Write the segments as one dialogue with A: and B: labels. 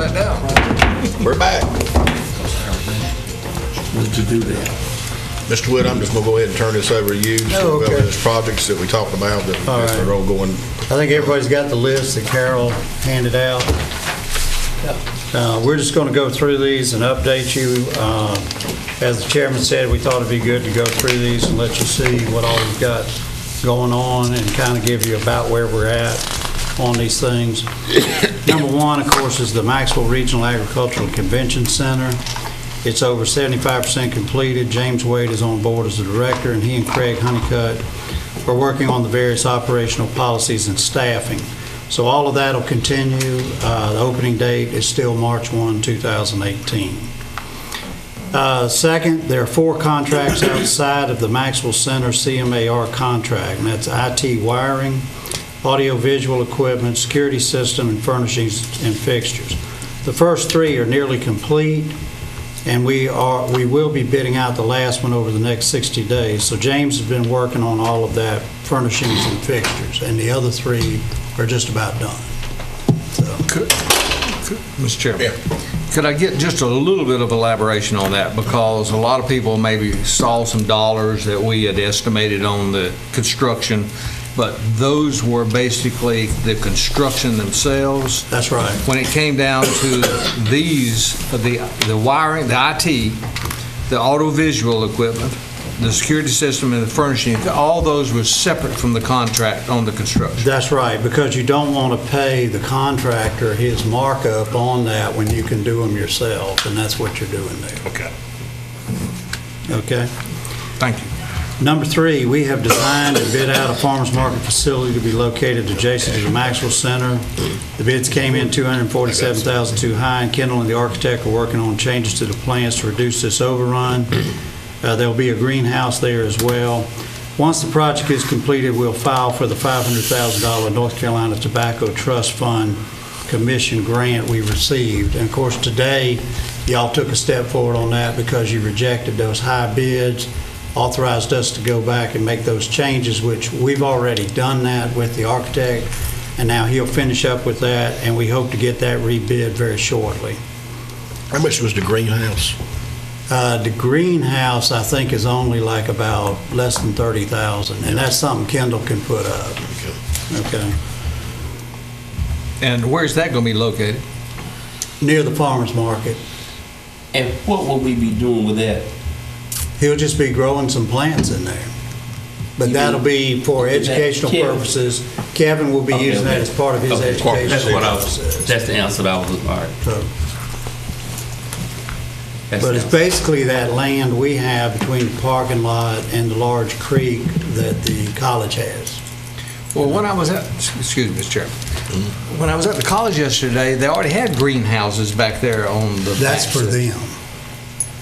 A: right now.
B: We're back.
C: To do that.
B: Mr. Wood, I'm just going to go ahead and turn this over to you.
D: Oh, okay.
B: There's projects that we talked about that
D: All right.
B: are all going.
D: I think everybody's got the list that Carol handed out. We're just going to go through these and update you. As the chairman said, we thought it'd be good to go through these and let you see what all we've got going on and kind of give you about where we're at on these things. Number one, of course, is the Maxwell Regional Agricultural Convention Center. It's over 75% completed. James Wade is on board as the director, and he and Craig Honeycutt are working on the various operational policies and staffing. So all of that will continue. The opening date is still March 1, 2018. Second, there are 4 contracts outside of the Maxwell Center CMAR contract, and that's IT wiring, audio-visual equipment, security system, and furnishings and fixtures. The first 3 are nearly complete, and we will be bidding out the last one over the next 60 days. So James has been working on all of that, furnishings and fixtures, and the other 3 are just about done. So.
A: Mr. Chairman.
B: Yeah.
A: Could I get just a little bit of elaboration on that? Because a lot of people maybe saw some dollars that we had estimated on the construction, but those were basically the construction themselves.
D: That's right.
A: When it came down to these, the wiring, the IT, the audiovisual equipment, the security system, and the furnishing, all those were separate from the contract on the construction.
D: That's right, because you don't want to pay the contractor his markup on that when you can do them yourself, and that's what you're doing there.
A: Okay.
D: Okay?
A: Thank you.
D: Number 3, we have designed and bid out a farmers market facility to be located adjacent to the Maxwell Center. The bids came in $247,000 too high, and Kendall and the architect are working on changes to the plans to reduce this overrun. There'll be a greenhouse there as well. Once the project is completed, we'll file for the $500,000 North Carolina Tobacco Trust Fund Commission grant we received. And of course, today, y'all took a step forward on that because you rejected those high bids, authorized us to go back and make those changes, which we've already done that with the architect, and now he'll finish up with that, and we hope to get that rebid very shortly.
B: How much was the greenhouse?
D: The greenhouse, I think, is only like about less than $30,000, and that's something Kendall can put up. Okay.
A: And where's that going to be located?
D: Near the farmer's market.
C: And what will we be doing with that?
D: He'll just be growing some plants in there. But that'll be for educational purposes. Kevin will be using that as part of his educational purposes.
C: That's the answer that I was looking for.
D: So, but it's basically that land we have between the parking lot and the large creek that the college has.
A: Well, when I was at, excuse me, Mr. Chairman, when I was at the college yesterday, they already had greenhouses back there on the
D: That's for them.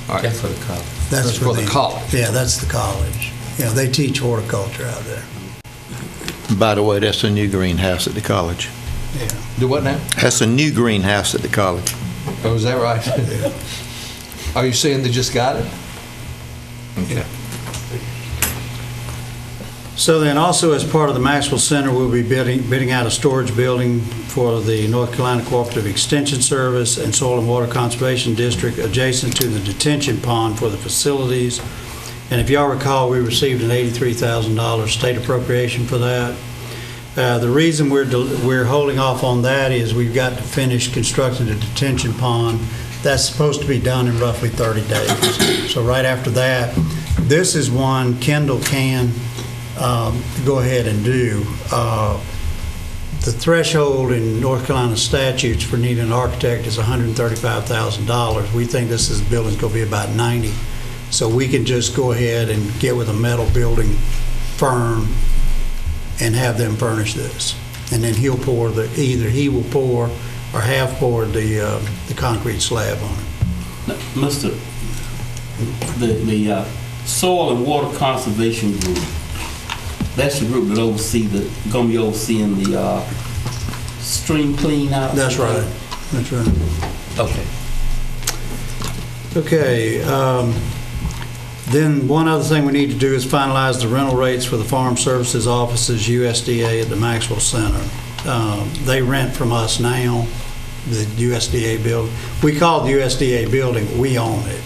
A: All right.
C: That's for the college.
D: That's
A: for the college.
D: Yeah, that's the college. Yeah, they teach horticulture out there.
E: By the way, that's a new greenhouse at the college.
D: Yeah.
A: Do what now?
E: That's a new greenhouse at the college.
A: Oh, is that right?
D: Yeah.
A: Are you saying they just got it? Okay.
D: So then also as part of the Maxwell Center, we'll be bidding out a storage building for the North Carolina Cooperative Extension Service and Soil and Water Conservation District adjacent to the detention pond for the facilities. And if y'all recall, we received an $83,000 state appropriation for that. The reason we're holding off on that is we've got to finish constructing the detention pond. That's supposed to be done in roughly 30 days. So right after that, this is one Kendall can go ahead and do. The threshold in North Carolina statutes for needing an architect is $135,000. We think this building's going to be about 90. So we can just go ahead and get with a metal building firm and have them furnish this. And then he'll pour either he will pour or have poured the concrete slab on it.
C: Now, Mr. The Soil and Water Conservation Group, that's the group that going to be overseeing the stream clean out?
D: That's right. That's right.
C: Okay.
D: Okay. Then one other thing we need to do is finalize the rental rates for the Farm Services offices, USDA, at the Maxwell Center. They rent from us now, the USDA building. We call it the USDA building, we own it.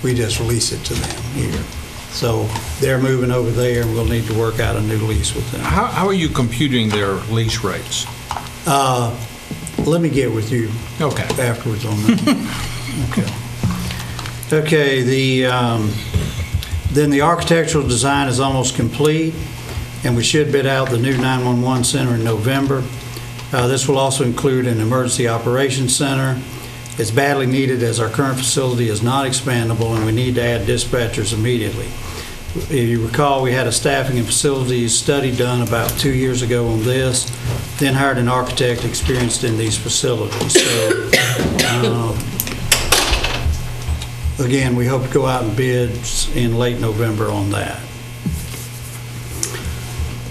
D: We just lease it to them here. So they're moving over there, and we'll need to work out a new lease with them.
A: How are you computing their lease rates?
D: Let me get with you
A: Okay.
D: afterwards on that. Okay, then the architectural design is almost complete, and we should bid out the new 911 center in November. This will also include an emergency operations center. It's badly needed as our current facility is not expandable, and we need to add dispatchers immediately. If you recall, we had a staffing and facilities study done about 2 years ago on this, then hired an architect experienced in these facilities. So, again, we hope to go out and bid in late November on that.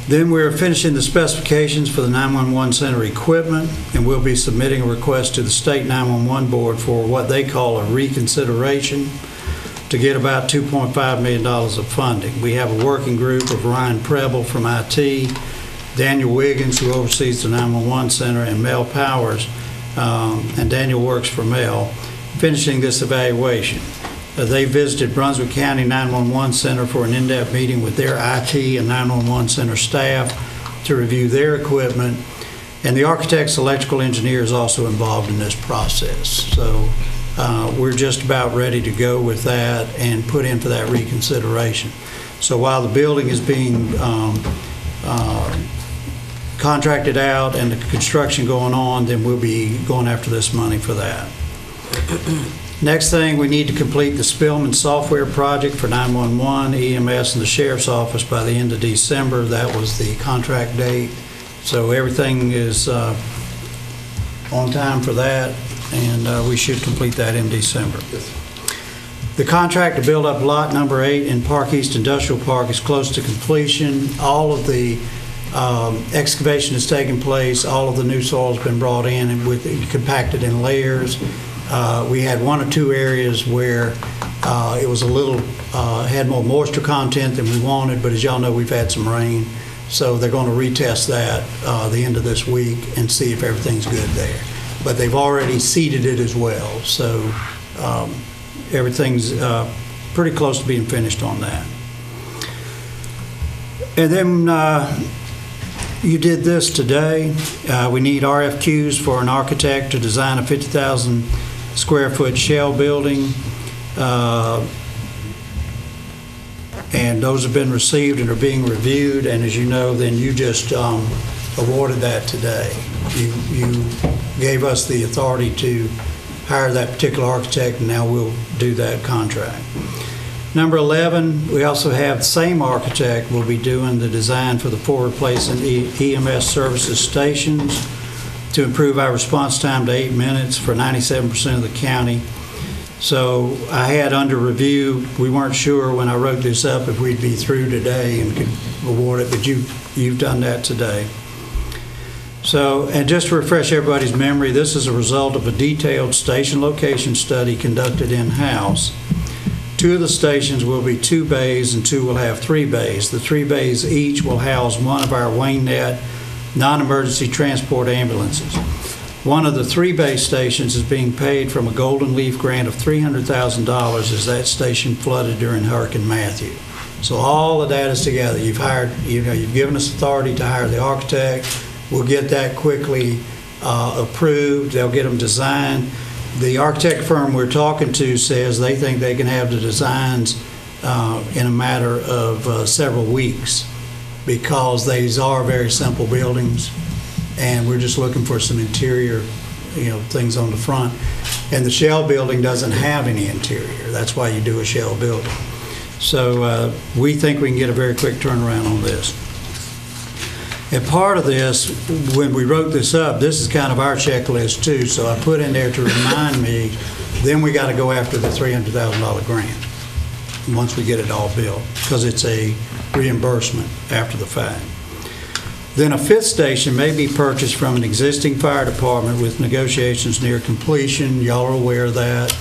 D: Then we're finishing the specifications for the 911 center equipment, and we'll be submitting a request to the State 911 Board for what they call a reconsideration to get about $2.5 million of funding. We have a working group of Ryan Preble from IT, Daniel Wiggins, who oversees the 911 center, and Mel Powers, and Daniel works for Mel, finishing this evaluation. They visited Brunswick County 911 Center for an in-depth meeting with their IT and 911 Center staff to review their equipment, and the architect's electrical engineer is also involved in this process. So we're just about ready to go with that and put in for that reconsideration. So while the building is being contracted out and the construction going on, then we'll be going after this money for that. Next thing, we need to complete the Spillman software project for 911, EMS, and the Sheriff's Office by the end of December. That was the contract date. So everything is on time for that, and we should complete that in December. The contract to build up lot number 8 in Park East Industrial Park is close to completion. All of the excavation has taken place. All of the new soil has been brought in and compacted in layers. We had 1 or 2 areas where it was a little, had more moisture content than we wanted, but as y'all know, we've had some rain. So they're going to retest that the end of this week and see if everything's good there. But they've already seeded it as well. So everything's pretty close to being finished on that. And then you did this today. We need RFQs for an architect to design a 50,000 square foot shell building, and those have been received and are being reviewed, and as you know, then you just awarded that today. You gave us the authority to hire that particular architect, and now we'll do that contract. Number 11, we also have the same architect will be doing the design for the 4 replacement EMS services stations to improve our response time to 8 minutes for 97% of the county. So I had under review, we weren't sure when I wrote this up if we'd be through today and could award it, but you've done that today. So, and just to refresh everybody's memory, this is a result of a detailed station location study conducted in-house. 2 of the stations will be 2 bays and 2 will have 3 bays. The 3 bays each will house one of our WayNet non-emergency transport ambulances. One of the 3 bay stations is being paid from a Golden Leaf grant of $300,000 as that station flooded during Hurricane Matthew. So all of that is together. You've hired, you've given us authority to hire the architect. We'll get that quickly approved. They'll get them designed. The architect firm we're talking to says they think they can have the designs in a matter of several weeks, because these are very simple buildings, and we're just looking for some interior, things on the front. And the shell building doesn't have any interior. That's why you do a shell building. So we think we can get a very quick turnaround on this. And part of this, when we wrote this up, this is kind of our checklist too, so I put in there to remind me, then we got to go after the $300,000 grant once we get it all built, because it's a reimbursement after the fact. Then a 5th station may be purchased from an existing fire department with negotiations near completion. Y'all are aware of that.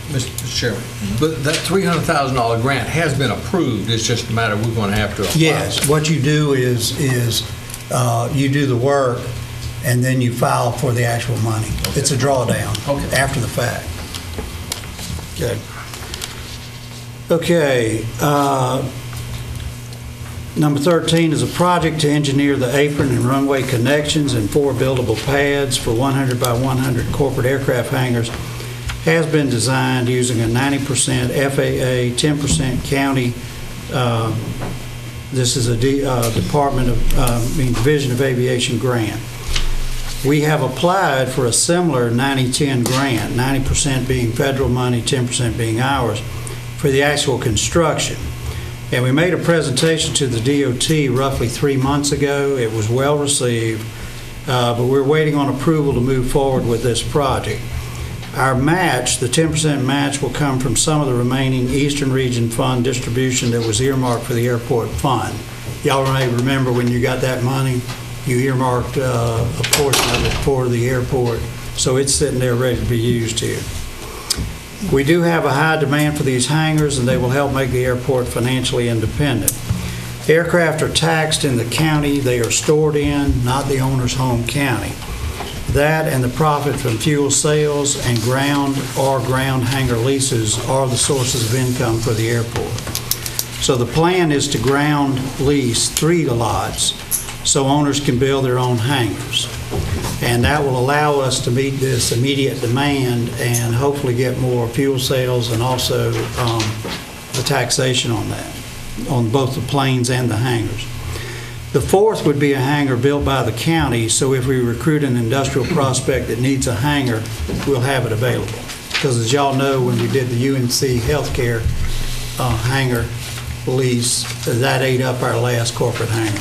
A: Mr. Chairman, but that $300,000 grant has been approved. It's just a matter we're going to have to apply.
D: Yes, what you do is you do the work, and then you file for the actual money. It's a drawdown after the fact. Okay. Number 13 is a project to engineer the apron and runway connections and 4 buildable pads for 100 by 100 corporate aircraft hangars. Has been designed using a 90% FAA, 10% county. This is a Division of Aviation grant. We have applied for a similar 90-10 grant, 90% being federal money, 10% being ours, for the actual construction. And we made a presentation to the DOT roughly 3 months ago. It was well received, but we're waiting on approval to move forward with this project. Our match, the 10% match, will come from some of the remaining Eastern Region Fund distribution that was earmarked for the airport fund. Y'all may remember when you got that money, you earmarked a portion of it for the airport, so it's sitting there ready to be used here. We do have a high demand for these hangars, and they will help make the airport financially independent. Aircraft are taxed in the county they are stored in, not the owner's home county. That and the profit from fuel sales and ground hangar leases are the sources of income for the airport. So the plan is to ground lease 3 lots so owners can build their own hangars. And that will allow us to meet this immediate demand and hopefully get more fuel sales and also the taxation on that, on both the planes and the hangars. The 4th would be a hangar built by the county, so if we recruit an industrial prospect that needs a hangar, we'll have it available. Because as y'all know, when we did the UNC healthcare hangar lease, that ate up our last corporate hangar.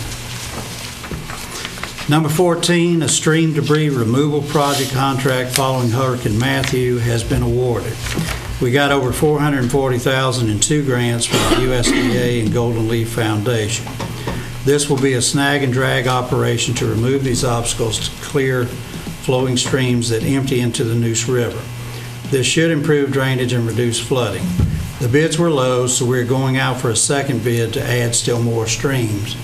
D: Number 14, a stream debris removal project contract following Hurricane Matthew has been awarded. We got over $440,000 in 2 grants from the USDA and Golden Leaf Foundation. This will be a snag and drag operation to remove these obstacles to clear flowing streams that empty into the Neuse River. This should improve drainage and reduce flooding. The bids were low, so we're going out for a second bid to add still more streams.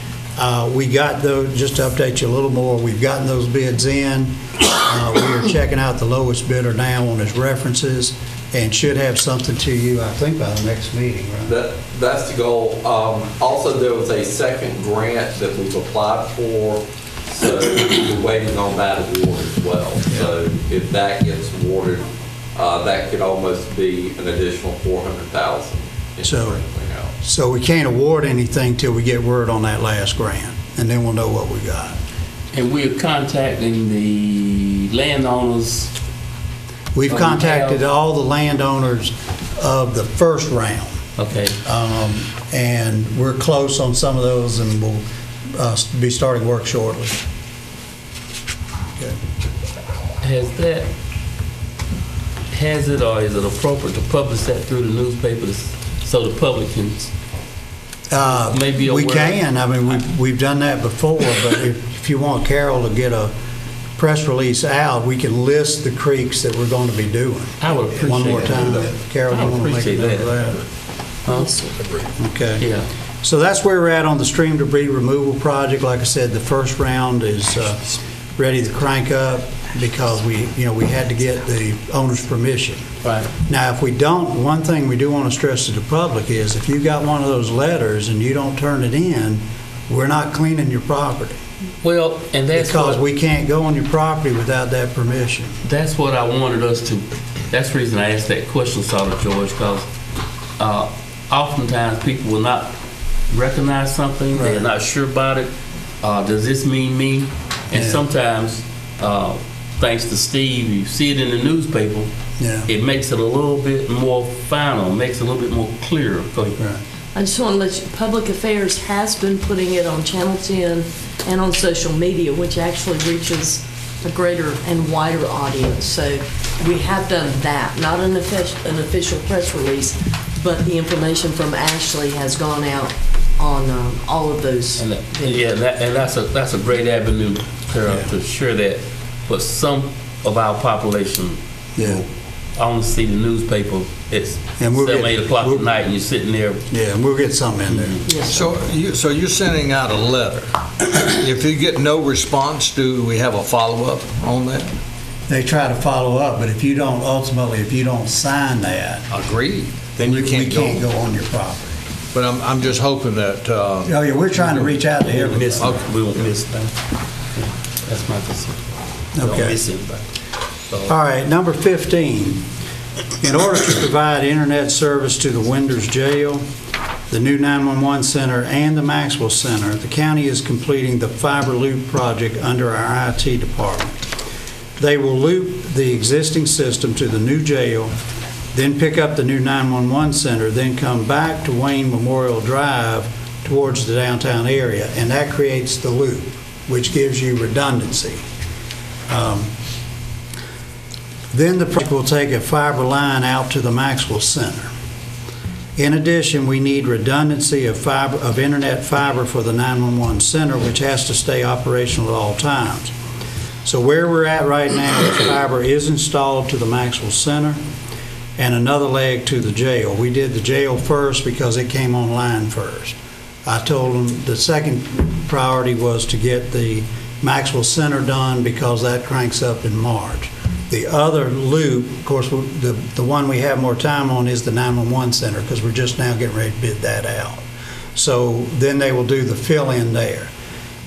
D: We got those, just to update you a little more, we've gotten those bids in. We are checking out the lowest bidder now on his references and should have something to you, I think, by the next meeting, right?
F: That's the goal. Also, there was a second grant that we've applied for, so we're waiting on that award as well. So if that gets awarded, that could almost be an additional $400,000.
D: So we can't award anything till we get word on that last grant, and then we'll know what we got.
C: And we're contacting the landowners.
D: We've contacted all the landowners of the first round.
C: Okay.
D: And we're close on some of those, and we'll be starting work shortly. Okay.
C: Has it or is it appropriate to publish that through the newspapers so the public can maybe aware?
D: We can. I mean, we've done that before, but if you want Carol to get a press release out, we can list the creeks that we're going to be doing.
C: I would appreciate
D: one more time.
C: That.
D: Carol, you want to make a note of that?
C: Huh?
D: Okay.
C: Yeah.
D: So that's where we're at on the stream debris removal project. Like I said, the first round is ready to crank up because we had to get the owner's permission.
C: Right.
D: Now, if we don't, one thing we do want to stress to the public is if you got one of those letters and you don't turn it in, we're not cleaning your property.
C: Well, and that's
D: because we can't go on your property without that permission.
C: That's what I wanted us to. That's the reason I asked that question, sort of, George, because oftentimes people will not recognize something. Right. They're not sure about it. Does this mean me? And sometimes, thanks to Steve, you see it in the newspaper. Yeah. It makes it a little bit more final, makes it a little bit more clear.
D: Right.
G: I just want to let you, Public Affairs has been putting it on Channel 10 and on social media, which actually reaches a greater and wider audience. So we have done that, not an official press release, but the information from Ashley has gone out on all of those.
C: And that's a great avenue to share that. But some of our population I want to see the newspaper at
D: And we'll
C: 7,
D: get-
C: 8 o'clock
D: we'll-
C: at night, and you're sitting there.
D: Yeah, and we'll get something in there.
G: Yes, sir.
A: So you're sending out a letter. If you get no response, do we have a follow-up on that?
D: They try to follow up, but if you don't, ultimately, if you don't sign that,
A: Agreed. Then you
D: we
A: can't
D: can't
A: go.
D: go on your property.
A: But I'm just hoping that,
D: Oh, yeah, we're trying to reach out to
C: We won't
D: everybody.
C: miss, we won't miss them. That's my concern. We don't
D: Okay.
C: miss anybody. So,
D: All right, number 15. In order to provide internet service to the Winders Jail, the new 911 center, and the Maxwell Center, the county is completing the fiber loop project under our IT department. They will loop the existing system to the new jail, then pick up the new 911 center, then come back to Wayne Memorial Drive towards the downtown area, and that creates the loop, which gives you redundancy. Then the project will take a fiber line out to the Maxwell Center. In addition, we need redundancy of internet fiber for the 911 center, which has to stay operational at all times. So where we're at right now, the fiber is installed to the Maxwell Center and another leg to the jail. We did the jail first because it came online first. I told them the second priority was to get the Maxwell Center done because that cranks up in March. The other loop, of course, the one we have more time on is the 911 center because we're just now getting ready to bid that out. So then they will do the fill-in there.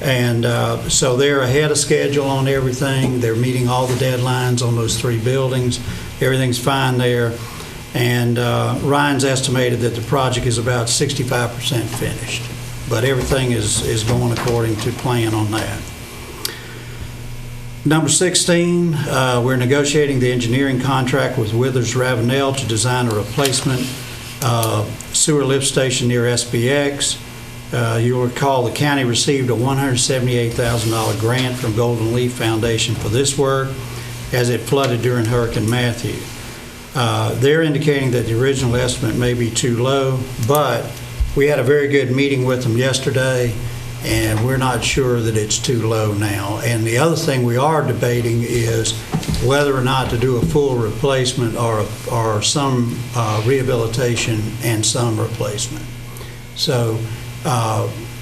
D: And so they're ahead of schedule on everything. They're meeting all the deadlines on those 3 buildings. Everything's fine there. And Ryan's estimated that the project is about 65% finished. But everything is going according to plan on that. Number 16, we're negotiating the engineering contract with Withers Ravenel to design a replacement sewer lift station near SPX. You'll recall the county received a $178,000 grant from Golden Leaf Foundation for this work as it flooded during Hurricane Matthew. They're indicating that the original estimate may be too low, but we had a very good meeting with them yesterday, and we're not sure that it's too low now. And the other thing we are debating is whether or not to do a full replacement or some rehabilitation and some replacement. So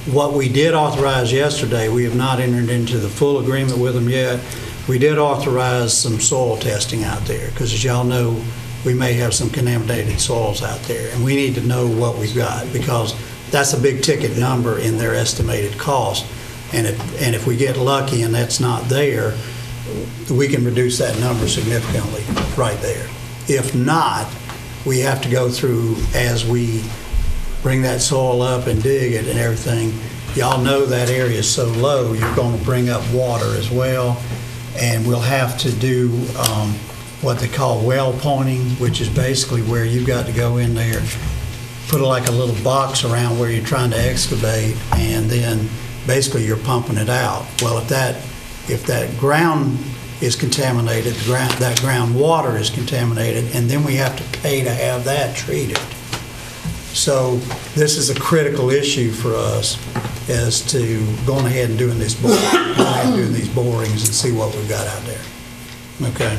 D: what we did authorize yesterday, we have not entered into the full agreement with them yet. We did authorize some soil testing out there because, as y'all know, we may have some contaminated soils out there, and we need to know what we've got because that's a big ticket number in their estimated cost. And if we get lucky and that's not there, we can reduce that number significantly right there. If not, we have to go through as we bring that soil up and dig it and everything. Y'all know that area is so low, you're going to bring up water as well. And we'll have to do what they call well pointing, which is basically where you've got to go in there, put like a little box around where you're trying to excavate, and then basically you're pumping it out. Well, if that ground is contaminated, that groundwater is contaminated, and then we have to pay to have that treated. So this is a critical issue for us as to going ahead and doing this going ahead and doing these borings and see what we've got out there. Okay.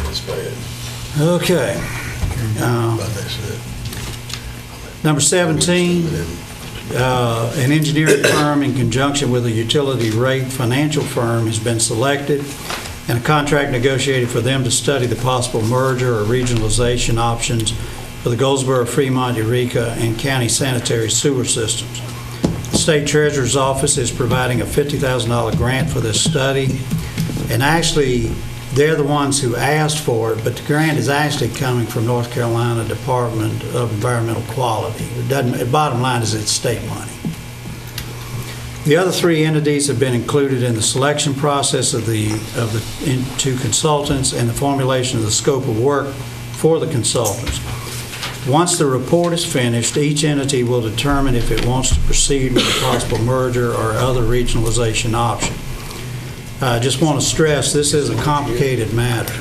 B: That's bad.
D: Okay.
B: But that's it.
D: Number 17, an engineering firm in conjunction with a utility rate financial firm has been selected, and a contract negotiated for them to study the possible merger or regionalization options for the Goldsboro, Fremont, Eureka, and county sanitary sewer systems. The State Treasurer's Office is providing a $50,000 grant for this study, and actually, they're the ones who asked for it, but the grant is actually coming from North Carolina Department of Environmental Quality. The bottom line is it's state money. The other 3 entities have been included in the selection process of the 2 consultants and the formulation of the scope of work for the consultants. Once the report is finished, each entity will determine if it wants to proceed with a possible merger or other regionalization option. I just want to stress this is a complicated matter,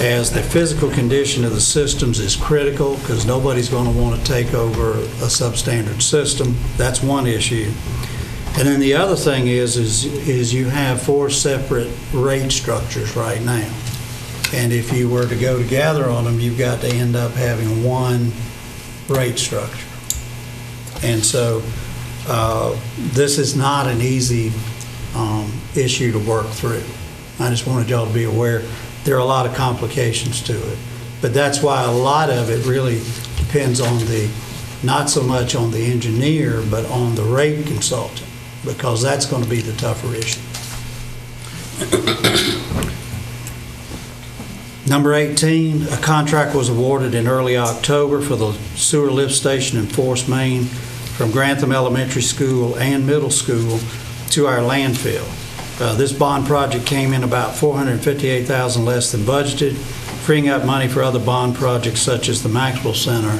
D: as the physical condition of the systems is critical because nobody's going to want to take over a substandard system. That's one issue. And then the other thing is you have 4 separate rate structures right now. And if you were to go together on them, you've got to end up having one rate structure. And so this is not an easy issue to work through. I just wanted y'all to be aware there are a lot of complications to it. But that's why a lot of it really depends on not so much on the engineer, but on the rate consultant, because that's going to be the tougher issue. Number 18, a contract was awarded in early October for the sewer lift station in Forest, Maine, from Grantham Elementary School and Middle School to our landfill. This bond project came in about $458,000 less than budgeted, freeing up money for other bond projects such as the Maxwell Center.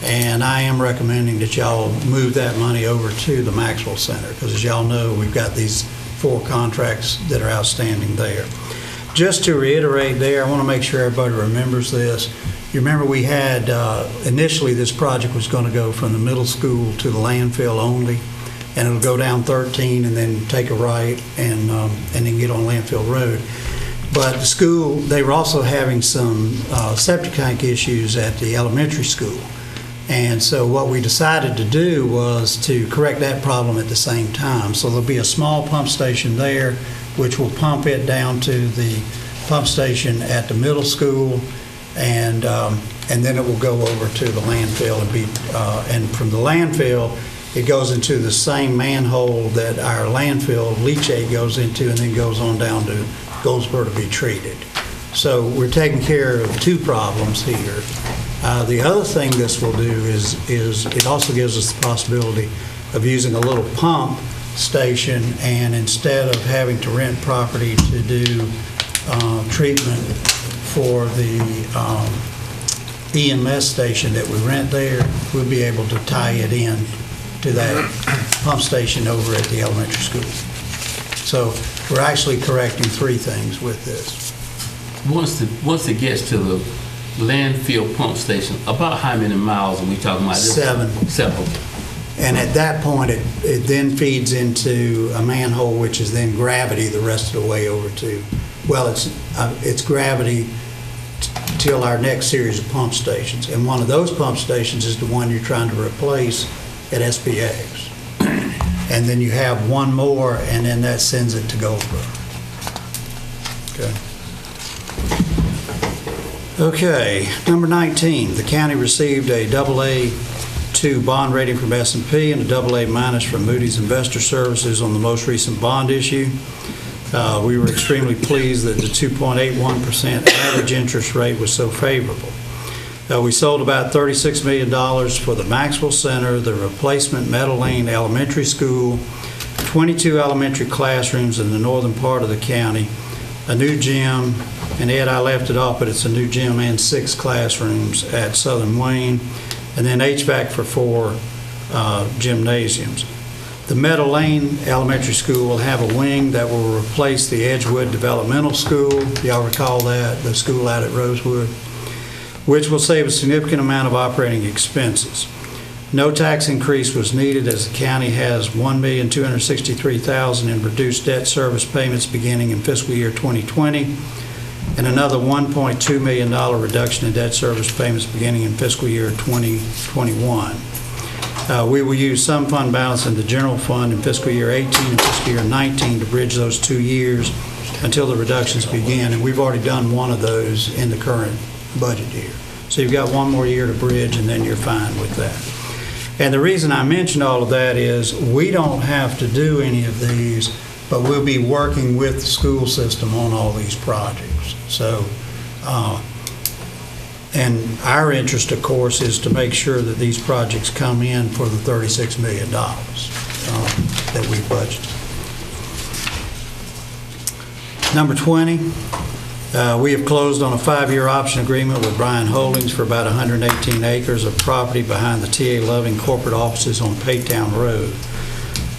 D: And I am recommending that y'all move that money over to the Maxwell Center, because as y'all know, we've got these 4 contracts that are outstanding there. Just to reiterate there, I want to make sure everybody remembers this. You remember we had, initially this project was going to go from the middle school to the landfill only, and it'll go down 13 and then take a right and then get on Landfill Road. But the school, they were also having some septic tank issues at the elementary school. And so what we decided to do was to correct that problem at the same time. So there'll be a small pump station there, which will pump it down to the pump station at the middle school, and then it will go over to the landfill and from the landfill, it goes into the same manhole that our landfill leachate goes into, and then goes on down to Goldsboro to be treated. So we're taking care of 2 problems here. The other thing this will do is it also gives us the possibility of using a little pump station, and instead of having to rent property to do treatment for the EMS station that we rent there, we'll be able to tie it in to that pump station over at the elementary school. So we're actually correcting 3 things with this.
C: Once it gets to the landfill pump station, about how many miles are we talking about?
D: 7.
C: 7.
D: And at that point, it then feeds into a manhole, which is then gravity the rest of the way over to, well, it's gravity till our next series of pump stations. And one of those pump stations is the one you're trying to replace at SPX. And then you have one more, and then that sends it to Goldsboro. Okay, number 19, the county received a AA2 bond rating from S&P and a AA- from Moody's Investor Services on the most recent bond issue. We were extremely pleased that the 2.81% average interest rate was so favorable. We sold about $36 million for the Maxwell Center, the replacement Meadow Lane Elementary School, 22 elementary classrooms in the northern part of the county, a new gym, and Ed, I left it off, but it's a new gym and 6 classrooms at Southern Wayne, and then HVAC for 4 gymnasiums. The Meadow Lane Elementary School will have a wing that will replace the Edgewood Developmental School. Y'all recall that, the school out at Rosewood, which will save a significant amount of operating expenses. No tax increase was needed as the county has $1,263,000 in reduced debt service payments beginning in fiscal year 2020, and another $1.2 million reduction in debt service payments beginning in fiscal year 2021. We will use some fund balance in the general fund in fiscal year 18 and fiscal year 19 to bridge those 2 years until the reductions begin, and we've already done one of those in the current budget year. So you've got 1 more year to bridge, and then you're fine with that. And the reason I mentioned all of that is we don't have to do any of these, but we'll be working with the school system on all these projects. So, and our interest, of course, is to make sure that these projects come in for the $36 million that we budgeted. Number 20. We have closed on a 5-year option agreement with Bryan Holdings for about 118 acres of property behind the T.A. Loving corporate offices on Paytown Road.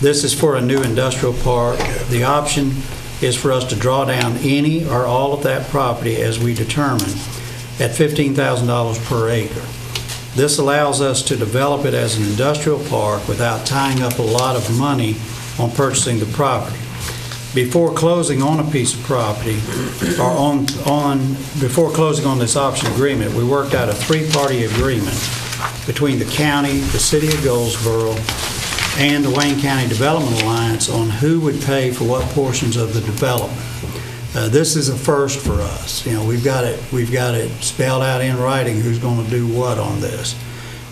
D: This is for a new industrial park. The option is for us to draw down any or all of that property as we determine at $15,000 per acre. This allows us to develop it as an industrial park without tying up a lot of money on purchasing the property. before closing on a piece of property, or before closing on this option agreement, we worked out a three-party agreement between the county, the city of Goldsboro, and the Wayne County Development Alliance on who would pay for what portions of the development. This is a first for us. You know, we've got it spelled out in writing who's going to do what on this.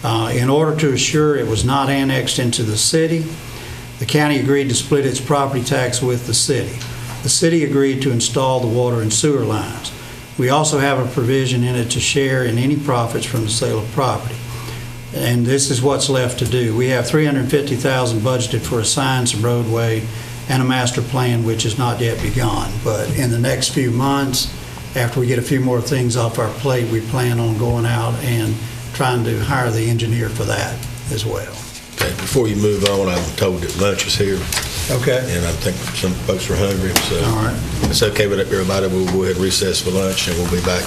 D: In order to assure it was not annexed into the city, the county agreed to split its property tax with the city. The city agreed to install the water and sewer lines. We also have a provision in it to share in any profits from the sale of property. And this is what's left to do. We have $350,000 budgeted for a sign, some roadway, and a master plan, which is not yet begun. But in the next few months, after we get a few more things off our plate, we plan on going out and trying to hire the engineer for that as well.
B: Okay, before you move on, I'm told that lunch is here,
D: Okay.
B: and I think some folks are hungry, so.
D: All right.
B: It's okay with everybody, we'll go ahead and recess for lunch, and we'll be back.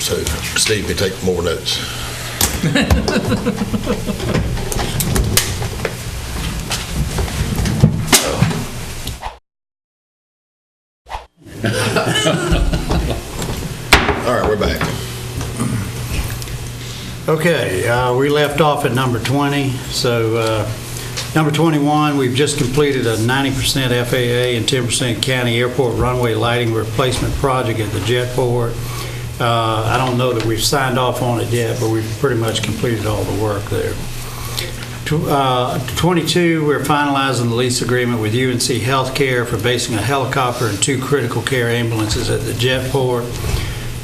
B: So Steve can take more notes. All right, we're back.
D: Okay, we left off at number 20. So number 21, we've just completed a 90% FAA and 10% county airport runway lighting replacement project at the jetport. I don't know that we've signed off on it yet, but we've pretty much completed all the work there. 22, we're finalizing the lease agreement with UNC Healthcare for basing a helicopter and 2 critical care ambulances at the jetport.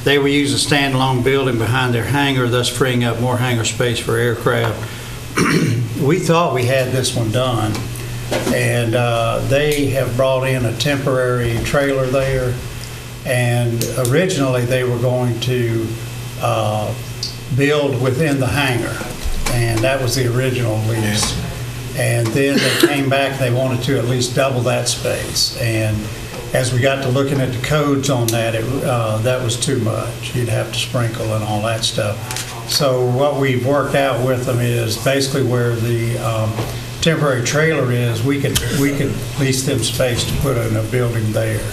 D: They will use a standalone building behind their hangar, thus freeing up more hangar space for aircraft. We thought we had this one done, and they have brought in a temporary trailer there, and originally they were going to build within the hangar, and that was the original lease. And then they came back, they wanted to at least double that space, and as we got to looking at the codes on that, that was too much. You'd have to sprinkle and all that stuff. So what we've worked out with them is basically where the temporary trailer is, we could lease them space to put in a building there.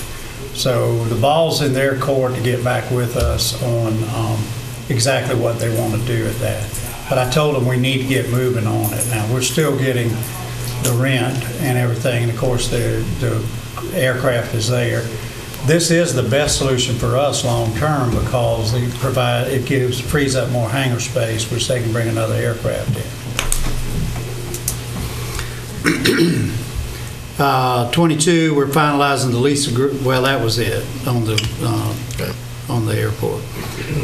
D: So the ball's in their court to get back with us on exactly what they want to do at that. But I told them we need to get moving on it. Now, we're still getting the rent and everything, and of course the aircraft is there. This is the best solution for us long term because it frees up more hangar space, which they can bring another aircraft in. 22, we're finalizing the lease agreement. Well, that was it on the airport.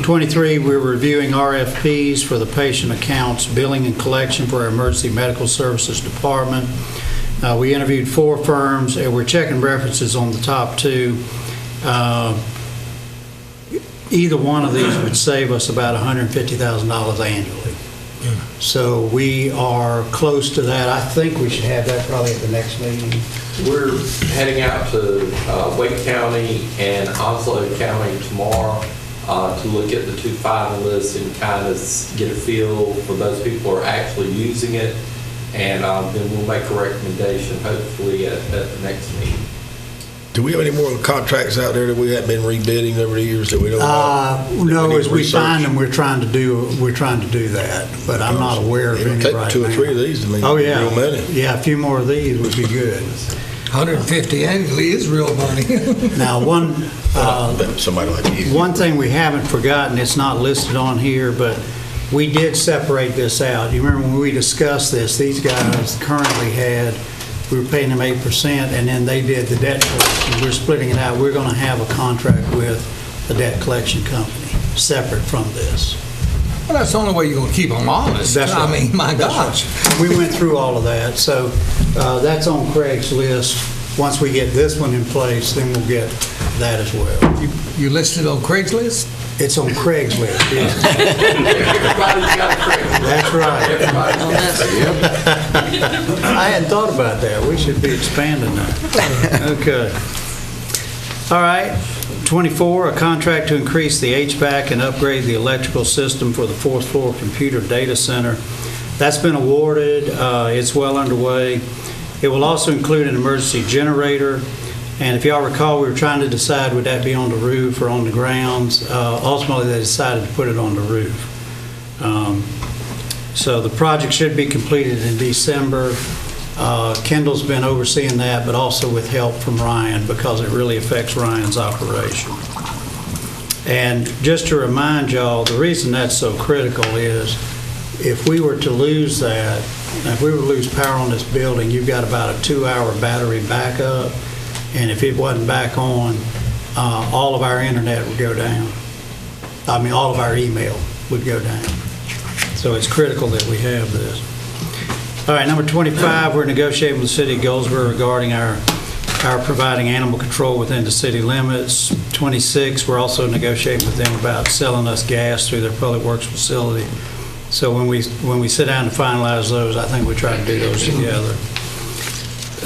D: 23, we're reviewing RFPs for the patient accounts, billing and collection for our emergency medical services department. We interviewed 4 firms, and we're checking references on the top 2. Either one of these would save us about $150,000 annually. So we are close to that. I think we should have that probably at the next meeting.
F: We're heading out to Wake County and Onslow County tomorrow to look at the 2 finalists and kind of get a feel for those people who are actually using it. And then we'll make a recommendation, hopefully, at the next meeting.
B: Do we have any more contracts out there that we haven't been rebidding over the years that we don't know?
D: No, as we find them, we're trying to do that, but I'm not aware of any right now.
B: Take 2 or 3 of these to make real money.
D: Yeah, a few more of these would be good.
H: 150 annually is real money.
D: Now,
B: somebody like you.
D: one thing we haven't forgotten, it's not listed on here, but we did separate this out. You remember when we discussed this, these guys currently we were paying them 8%, and then they did the debt collection. We're splitting it out. We're going to have a contract with a debt collection company separate from this.
H: Well, that's the only way you're going to keep them honest.
D: That's right.
H: I mean, my gosh.
D: Right. We went through all of that. So that's on Craig's list. Once we get this one in place, then we'll get that as well.
H: You listed on Craigslist?
D: It's on Craig's list, yeah.
F: Everybody's got a Craigslist.
D: That's right.
F: Everybody's got
D: I hadn't thought about that. We should be expanding that. Okay. All right. 24, a contract to increase the HVAC and upgrade the electrical system for the 4th floor computer data center. That's been awarded. It's well underway. It will also include an emergency generator. And if y'all recall, we were trying to decide would that be on the roof or on the grounds. Ultimately, they decided to put it on the roof. So the project should be completed in December. Kendall's been overseeing that, but also with help from Ryan because it really affects Ryan's operation. And just to remind y'all, the reason that's so critical is if we were to lose that, if we were to lose power on this building, you've got about a 2-hour battery backup. And if it wasn't back on, all of our internet would go down. I mean, all of our email would go down. So it's critical that we have this. All right, number 25, we're negotiating with the city of Goldsboro regarding our providing animal control within the city limits. 26, we're also negotiating with them about selling us gas through their public works facility. So when we sit down to finalize those, I think we try to do those together.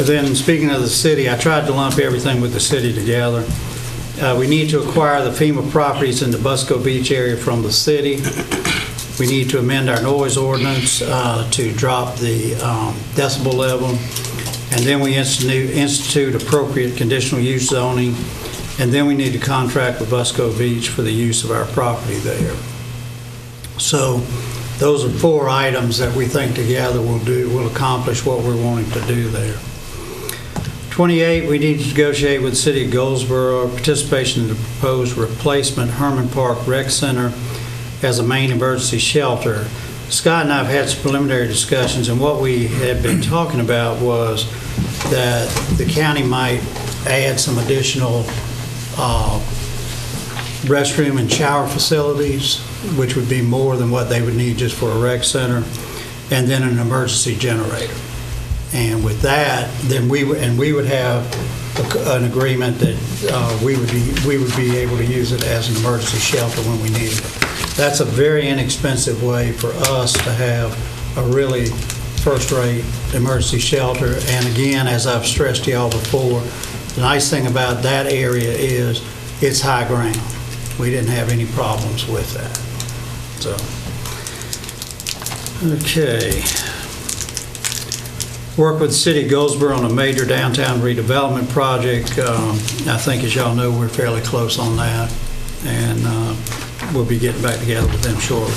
D: Then, speaking of the city, I tried to lump everything with the city together. We need to acquire the FEMA properties in the Busco Beach area from the city. We need to amend our noise ordinance to drop the decibel level. And then we institute appropriate conditional use zoning. And then we need to contract with Busco Beach for the use of our property there. So those are 4 items that we think together will accomplish what we're wanting to do there. 28, we need to negotiate with the city of Goldsboro participation in the proposed replacement Herman Park Rec Center as a main emergency shelter. Scott and I have had some preliminary discussions, and what we had been talking about was that the county might add some additional restroom and shower facilities, which would be more than what they would need just for a rec center, and then an emergency generator. And with that, then we would have an agreement that we would be able to use it as an emergency shelter when we need it. That's a very inexpensive way for us to have a really first-rate emergency shelter. And again, as I've stressed to y'all before, the nice thing about that area is it's high ground. We didn't have any problems with that. So, okay. Work with the city of Goldsboro on a major downtown redevelopment project. I think, as y'all know, we're fairly close on that, and we'll be getting back together with them shortly.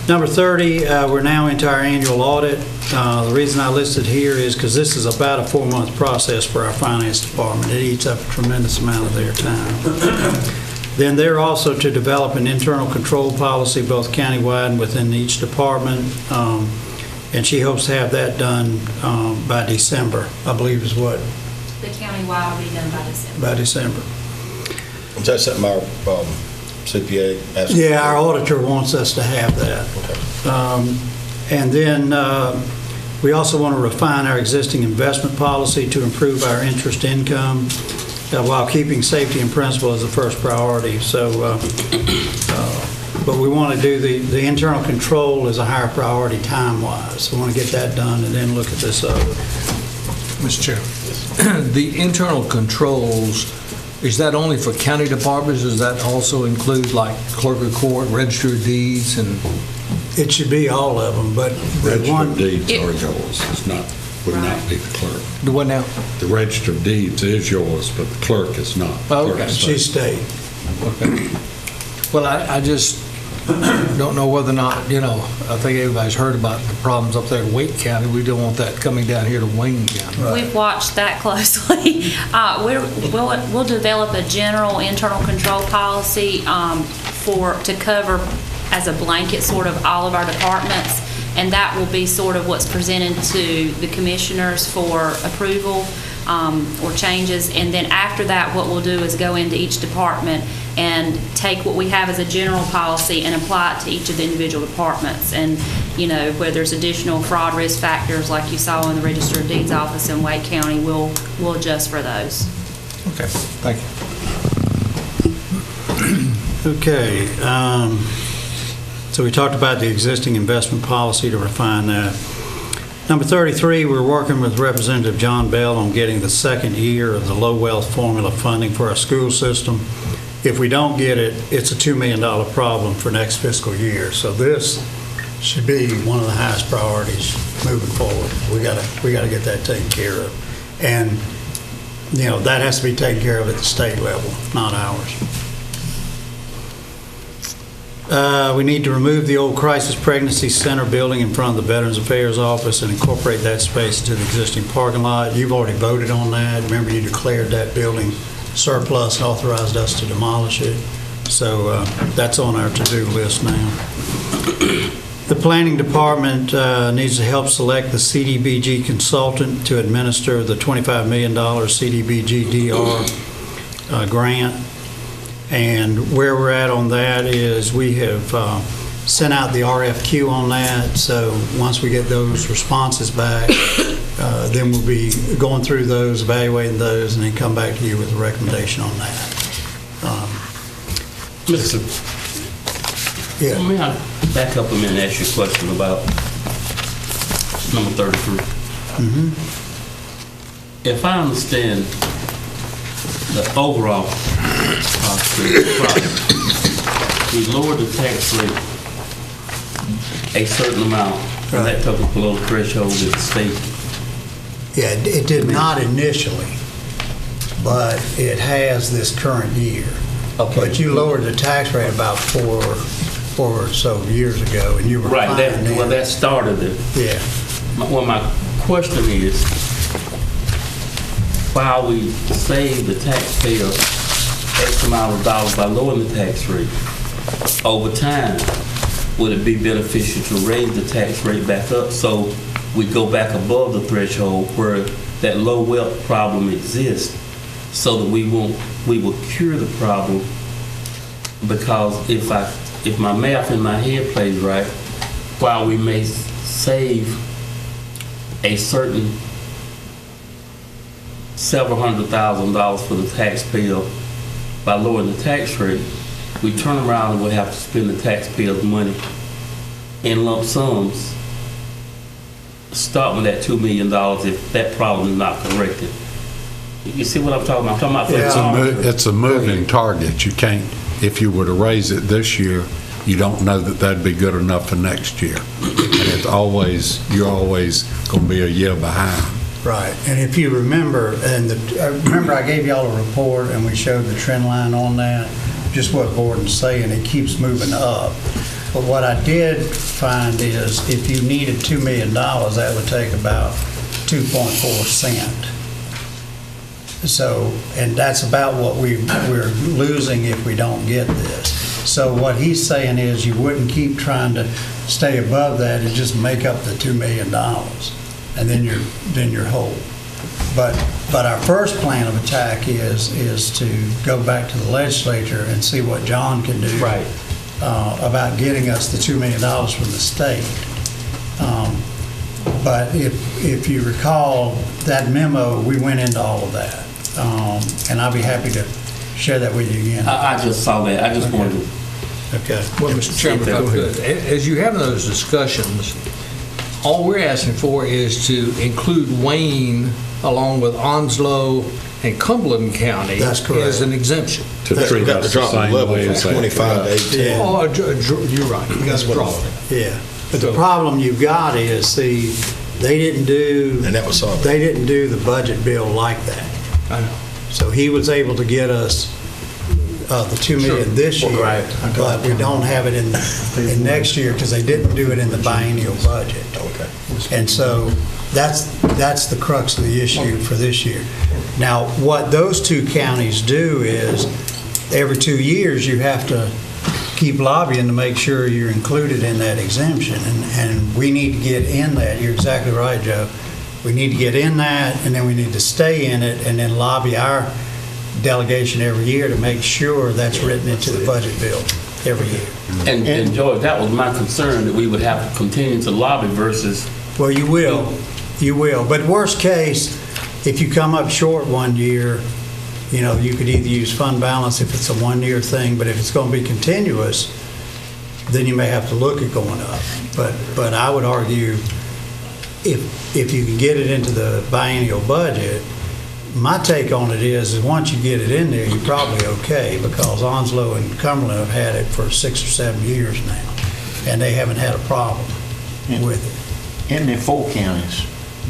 D: Number 30, we're now into our annual audit. The reason I listed here is because this is about a 4-month process for our finance department. It eats up a tremendous amount of their time. Then they're also to develop an internal control policy, both countywide and within each department. And she hopes to have that done by December, I believe is what?
I: The countywide will be done by December.
D: By December.
B: Is that something our CPA asked?
D: Yeah, our auditor wants us to have that.
B: Okay.
D: And then we also want to refine our existing investment policy to improve our interest income while keeping safety and principle as the first priority. So, but we want to do the internal control as a higher priority time-wise. So we want to get that done and then look at this other.
A: Mr. Chair, the internal controls, is that only for county departments? Does that also include like clerk of court, register of deeds, and?
D: It should be all of them, but the
J: Register
D: one.
J: of deeds are yours. It's not, would not be the clerk.
A: The what now?
J: The register of deeds is yours, but the clerk is not. The
A: Oh,
J: clerk
A: okay.
J: is
D: She's state.
A: Okay. Well, I just don't know whether or not, I think everybody's heard about the problems up there in Wake County. We don't want that coming down here to Wayne County.
I: We've watched that closely. We'll develop a general internal control policy to cover as a blanket sort of all of our departments, and that will be sort of what's presented to the commissioners for approval or changes. And then after that, what we'll do is go into each department and take what we have as a general policy and apply it to each of the individual departments. And, where there's additional fraud risk factors like you saw in the Register of Deeds office in Wake County, we'll adjust for those.
A: Okay, thank you.
D: Okay. So we talked about the existing investment policy to refine that. Number 33, we're working with Representative John Bell on getting the second year of the low wealth formula funding for our school system. If we don't get it, it's a $2 million problem for next fiscal year. So this should be one of the highest priorities moving forward. We gotta get that taken care of. And, that has to be taken care of at the state level, not ours. We need to remove the old Crisis Pregnancy Center building in front of the Veterans Affairs Office and incorporate that space into the existing parking lot. You've already voted on that. Remember, you declared that building surplus and authorized us to demolish it. So that's on our to-do list now. The Planning Department needs to help select the CDBG consultant to administer the $25 million CDBG DR grant. And where we're at on that is we have sent out the RFQ on that. So once we get those responses back, then we'll be going through those, evaluating those, and then come back to you with a recommendation on that.
C: Mr.
D: Yeah.
C: May I back up a minute and ask you a question about number 33?
D: Mm-hmm.
C: If I understand the overall project, we lowered the tax rate a certain amount, and that took us below the threshold at the state.
D: Yeah, it did not initially, but it has this current year.
C: Okay.
D: But you lowered the tax rate about four or so years ago, and you were
C: Right,
D: fine then.
C: well, that started it.
D: Yeah.
C: Well, my question is, while we save the taxpayer X amount of dollars by lowering the tax rate, over time, would it be beneficial to raise the tax rate back up so we go back above the threshold where that low wealth problem exists, so that we will cure the problem? Because if my math in my head plays right, while we may save a certain several $100,000 for the taxpayer by lowering the tax rate, we turn around and we'll have to spend the taxpayers' money in lump sums, starting with that $2 million if that problem is not corrected. You see what I'm talking about? I'm talking about
J: It's a moving target. You can't, if you were to raise it this year, you don't know that that'd be good enough for next year. And you're always going to be a year behind.
D: Right, and if you remember, remember I gave y'all a report and we showed the trend line on that, just what Gordon's saying, it keeps moving up. But what I did find is if you needed $2 million, that would take about 2.4 cents. So, and that's about what we're losing if we don't get this. So what he's saying is you wouldn't keep trying to stay above that and just make up the $2 million. And then you're whole. But our first plan of attack is to go back to the legislature and see what John can do about getting us the $2 million from the state. But if you recall that memo, we went into all of that, and I'll be happy to share that with you again.
C: I just saw that. I just wanted to.
D: Okay.
H: Well, Mr. Chairman, if I could, as you're having those discussions, all we're asking for is to include Wayne along with Onslow and Cumberland County
D: That's correct.
H: as an exemption.
J: To treat
B: Got to
J: us the
B: drop the
J: same
B: level
J: way
B: from
J: as that.
B: 25 to 18.
D: Yeah.
H: Oh, you're right. You got
B: That's
H: to
B: what
H: drop
B: I-
H: it.
D: Yeah, but the problem you've got is, see, they didn't do
B: And that was solid.
D: They didn't do the budget bill like that.
H: I know.
D: So he was able to get us the $2 million this year, but we don't have it in next year because they didn't do it in the biennial budget.
B: Okay.
D: And so that's the crux of the issue for this year. Now, what those two counties do is every 2 years you have to keep lobbying to make sure you're included in that exemption, and we need to get in that. You're exactly right, Joe. We need to get in that, and then we need to stay in it, and then lobby our delegation every year to make sure that's written into the budget bill every year.
C: And George, that was my concern, that we would have to continue to lobby versus.
D: Well, you will. But worst case, if you come up short one year, you could either use fund balance if it's a one-year thing, but if it's going to be continuous, then you may have to look at going up. But I would argue if you can get it into the biennial budget, my take on it is once you get it in there, you're probably okay, because Onslow and Cumberland have had it for 6 or 7 years now. and they haven't had a problem
E: Yeah.
D: with it.
E: Isn't there 4 counties,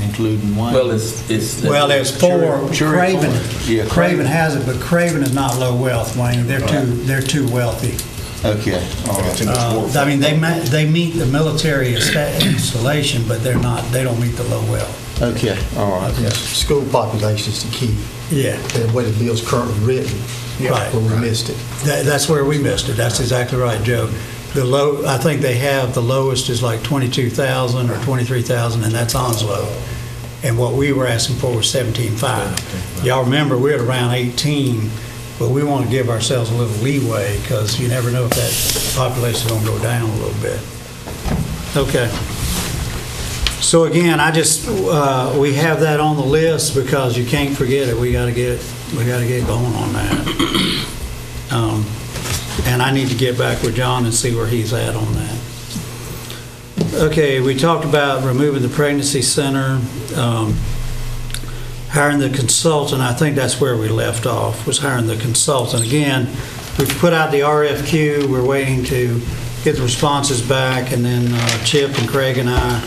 E: including Wayne?
C: Well, it's.
D: Well, there's 4. Craven,
E: Yeah,
D: Craven has it, but Craven is not low wealth, Wayne. They're too wealthy.
E: Okay, all right.
B: Too much water.
D: I mean, they meet the military installation, but they don't meet the low wealth.
E: Okay, all right.
K: School population is the key.
D: Yeah.
K: The way the bill's currently written,
D: Right.
K: where we missed it.
D: That's where we missed it. That's exactly right, Joe. I think they have, the lowest is like 22,000 or 23,000, and that's Onslow. And what we were asking for was 17.5. Y'all remember, we're at around 18, but we want to give ourselves a little leeway, because you never know if that population is going to go down a little bit. Okay. So again, we have that on the list because you can't forget it. We got to get going on that. And I need to get back with John and see where he's at on that. Okay, we talked about removing the pregnancy center, hiring the consultant. I think that's where we left off, was hiring the consultant. Again, we've put out the RFQ. We're waiting to get the responses back, and then Chip and Craig and I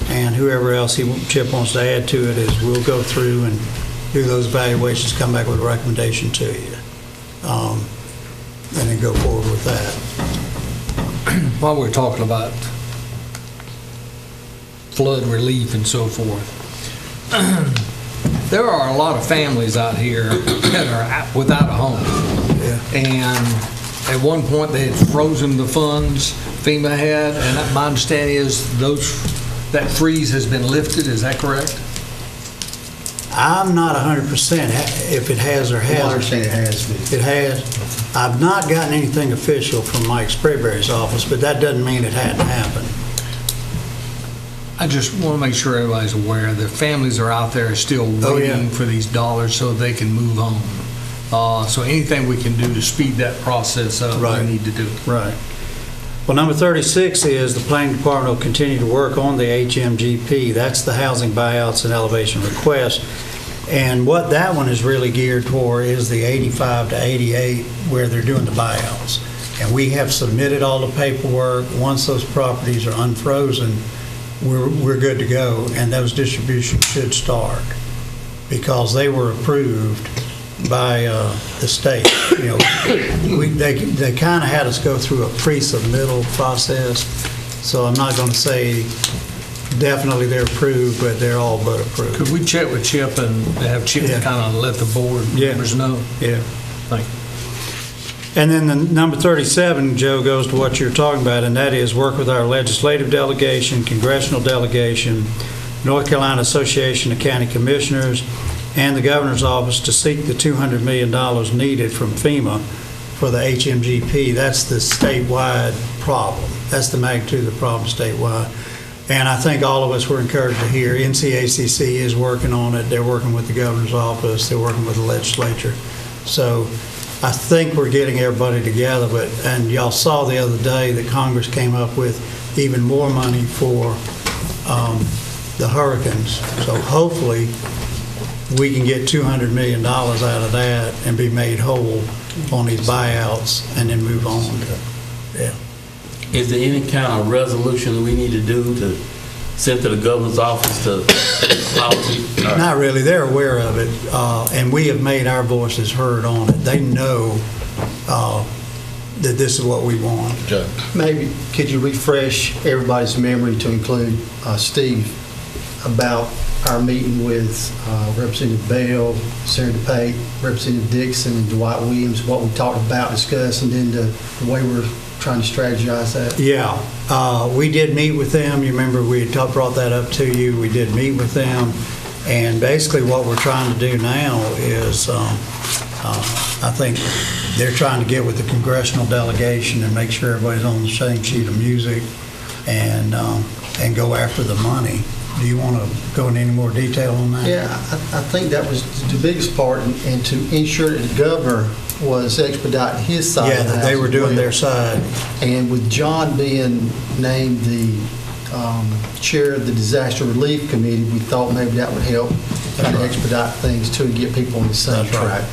D: and whoever else Chip wants to add to it is we'll go through and do those evaluations, come back with a recommendation to you, and then go forward with that.
H: While we're talking about flood relief and so forth, there are a lot of families out here that are without a home.
D: Yeah.
H: And at one point, they had frozen the funds FEMA had, and my understanding is that freeze has been lifted. Is that correct?
D: I'm not 100% if it has or hasn't.
K: I understand it has been.
D: It has. I've not gotten anything official from Mike Sprayberry's office, but that doesn't mean it hadn't happened.
H: I just want to make sure everybody's aware that families are out there still waiting for these dollars so they can move on. So anything we can do to speed that process up, we need to do.
D: Right. Well, number 36 is the planning department will continue to work on the HMGP. That's the housing buyouts and elevation requests. And what that one is really geared toward is the 85 to 88 where they're doing the buyouts. And we have submitted all the paperwork. Once those properties are unfrozen, we're good to go. And those distributions should start because they were approved by the state. You know, they kind of had us go through a pre-submittal process, so I'm not going to say definitely they're approved, but they're all but approved.
H: Could we check with Chip and have Chip kind of let the board members know?
D: Yeah.
H: Thank you.
D: And then the number 37, Joe, goes to what you're talking about, and that is work with our legislative delegation, congressional delegation, North Carolina Association of County Commissioners, and the governor's office to seek the $200 million needed from FEMA for the HMGP. That's the statewide problem. That's the magnitude of the problem statewide. And I think all of us were encouraged to hear NCACC is working on it. They're working with the governor's office. They're working with the legislature. So I think we're getting everybody together. And y'all saw the other day that Congress came up with even more money for the hurricanes. So hopefully we can get $200 million out of that and be made whole on these buyouts and then move on. Yeah.
C: Is there any kind of resolution that we need to do to send to the governor's office to policy?
D: Not really. They're aware of it, and we have made our voices heard on it. They know that this is what we want.
B: Joe.
K: Maybe could you refresh everybody's memory to include Steve about our meeting with Representative Bell, Senator Pate, Representative Dixon, and Dwight Williams, what we talked about, discussed, and then the way we're trying to strategize that?
D: Yeah, we did meet with them. You remember we had brought that up to you. We did meet with them, and basically what we're trying to do now is I think they're trying to get with the congressional delegation and make sure everybody's on the same sheet of music and go after the money. Do you want to go into any more detail on that?
K: Yeah, I think that was the biggest part, and to ensure that the governor was expediting his side of the house.
D: They were doing their side.
K: And with John being named the chair of the Disaster Relief Committee, we thought maybe that would help kind of expedite things too and get people on the same track.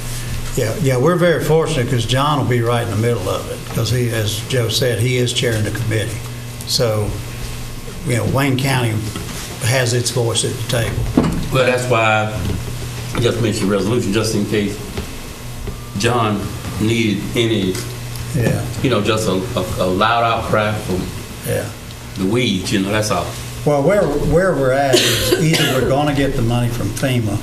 D: Yeah, we're very fortunate because John will be right in the middle of it because he, as Joe said, he is chairing the committee. So, Wayne County has its voice at the table.
C: Well, that's why I just mentioned resolution, just in case John needed any, just a loud outcry from the weeds, that's all.
D: Well, where we're at is either we're going to get the money from FEMA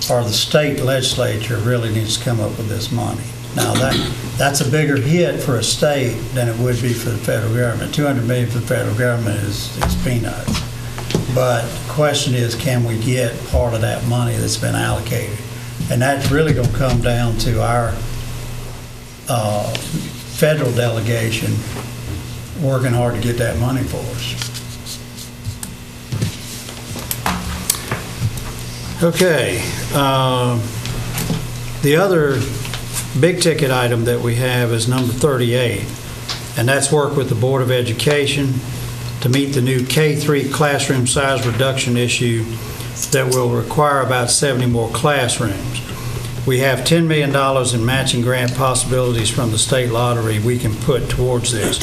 D: or the state legislature really needs to come up with this money. Now, that's a bigger hit for a state than it would be for the federal government. $200 million for the federal government is peanuts. But the question is, can we get part of that money that's been allocated? And that's really going to come down to our federal delegation working hard to get that money for us. Okay. The other big ticket item that we have is number 38, and that's work with the Board of Education to meet the new K-3 classroom size reduction issue that will require about 70 more classrooms. We have $10 million in matching grant possibilities from the state lottery we can put towards this.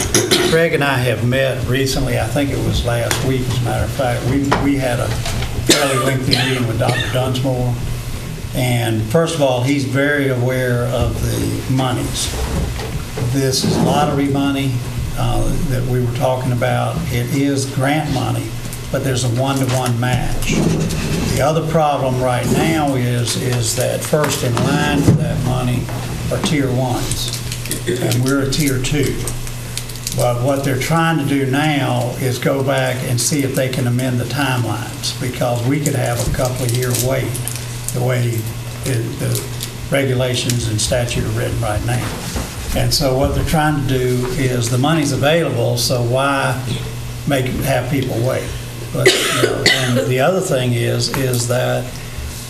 D: Craig and I have met recently, I think it was last week, as a matter of fact. We had a fairly lengthy meeting with Dr. Dunsmore. And first of all, he's very aware of the monies. This is lottery money that we were talking about. It is grant money, but there's a one-to-one match. The other problem right now is that first in line for that money are tier ones, and we're a tier 2. But what they're trying to do now is go back and see if they can amend the timelines, because we could have a couple of year wait the way the regulations and statute are written right now. And so what they're trying to do is, the money's available, so why have people wait? But, and the other thing is that,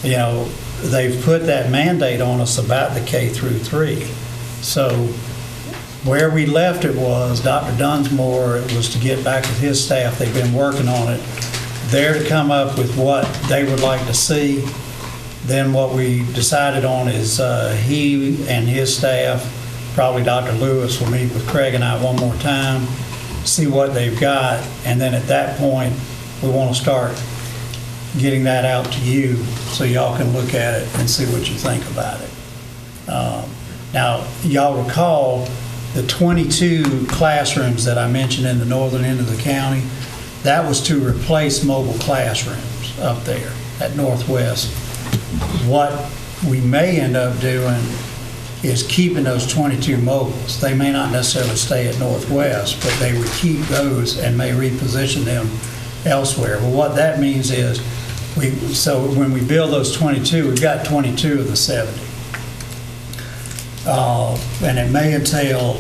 D: they've put that mandate on us about the K through 3. So where we left it was, Dr. Dunsmore, it was to get back with his staff. They've been working on it. They're to come up with what they would like to see. Then what we decided on is he and his staff, probably Dr. Lewis, will meet with Craig and I one more time, see what they've got, and then at that point, we want to start getting that out to you so y'all can look at it and see what you think about it. Now, y'all recall the 22 classrooms that I mentioned in the northern end of the county, that was to replace mobile classrooms up there at Northwest. What we may end up doing is keeping those 22 mobiles. They may not necessarily stay at Northwest, but they would keep those and may reposition them elsewhere. Well, what that means is, so when we build those 22, we've got 22 of the 70. And it may entail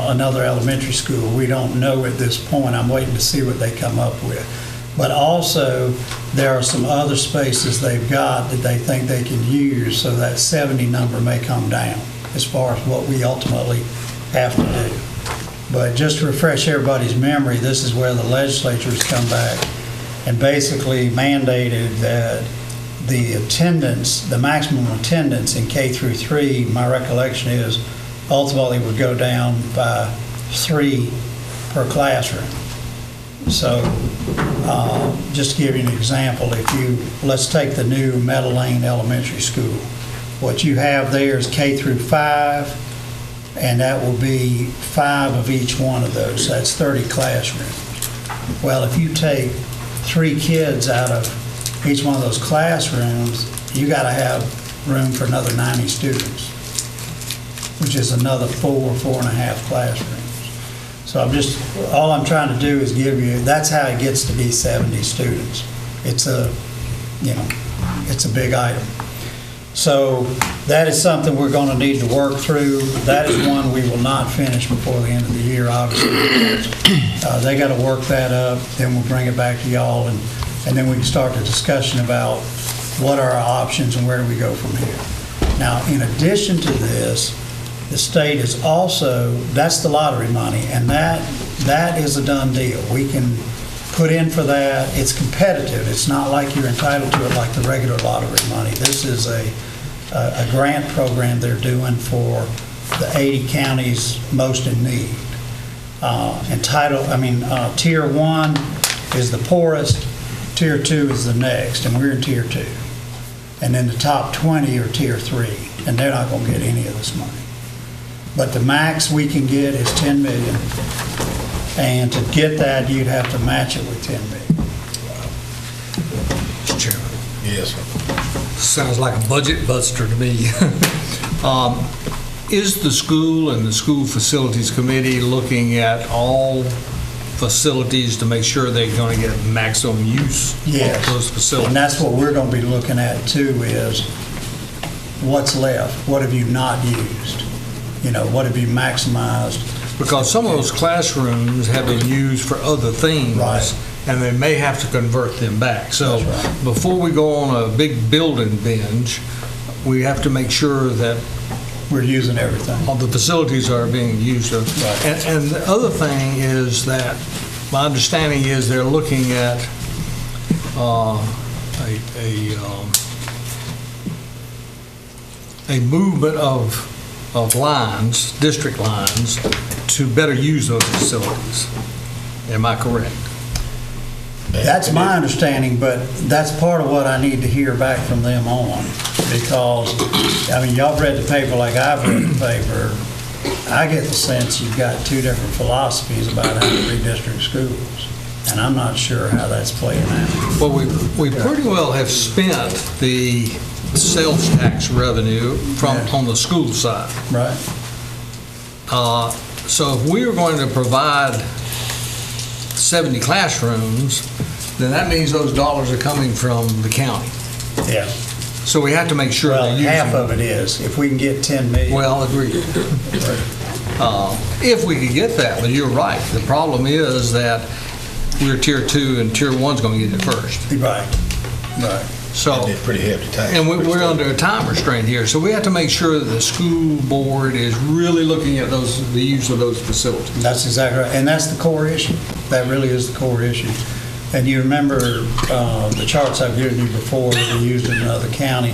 D: another elementary school. We don't know at this point. I'm waiting to see what they come up with. But also, there are some other spaces they've got that they think they can use, so that 70 number may come down as far as what we ultimately have to do. But just to refresh everybody's memory, this is where the legislature's come back and basically mandated that the attendance, the maximum attendance in K through 3, my recollection is, ultimately would go down by 3 per classroom. So just to give you an example, let's take the new Meadow Lane Elementary School. What you have there is K through 5, and that will be 5 of each one of those. That's 30 classrooms. Well, if you take 3 kids out of each one of those classrooms, you got to have room for another 90 students, which is another 4.5 classrooms. So all I'm trying to do is give you, that's how it gets to be 70 students. It's a big item. So that is something we're going to need to work through. That is one we will not finish before the end of the year, obviously. They got to work that up, then we'll bring it back to y'all, and then we can start the discussion about what are our options and where do we go from here. Now, in addition to this, the state is also, that's the lottery money, and that is a done deal. We can put in for that. It's competitive. It's not like you're entitled to it like the regular lottery money. This is a grant program they're doing for the 80 counties most in need. Tier 1 is the poorest, Tier 2 is the next, and we're in Tier 2. And then the top 20 are Tier 3, and they're not going to get any of this money. But the max we can get is 10 million, and to get that, you'd have to match it with 10 million.
H: Mr. Chairman.
B: Yes, sir.
H: Sounds like a budget buster to me. Is the school and the school facilities committee looking at all facilities to make sure they're going to get maximum use
D: Yes.
H: of those facilities?
D: And that's what we're going to be looking at too, is what's left? What have you not used? What have you maximized?
H: Because some of those classrooms have been used for other things.
D: Right.
H: And they may have to convert them back. So
D: That's right.
H: before we go on a big building binge, we have to make sure that
D: We're using everything.
H: all the facilities are being used.
D: Right.
H: And the other thing is that, my understanding is they're looking at a movement of lines, district lines, to better use those facilities. Am I correct?
D: That's my understanding, but that's part of what I need to hear back from them on. Because, y'all read the paper like I've read the paper. I get the sense you've got two different philosophies about how to redistrict schools. And I'm not sure how that's playing out.
H: Well, we pretty well have spent the sales tax revenue on the school side.
D: Right.
H: So if we are going to provide 70 classrooms, then that means those dollars are coming from the county.
D: Yeah.
H: So we have to make sure
D: Well,
H: they're using.
D: half of it is. If we can get 10 million.
H: Well, agreed. If we could get that, but you're right. The problem is that we're Tier 2 and Tier 1's going to get it first.
D: Right.
H: So,
B: It's pretty hefty tax.
H: and we're under a time restraint here, so we have to make sure that the school board is really looking at the use of those facilities.
D: That's exactly right. And that's the core issue. That really is the core issue. And you remember the charts I've given you before that we used in another county.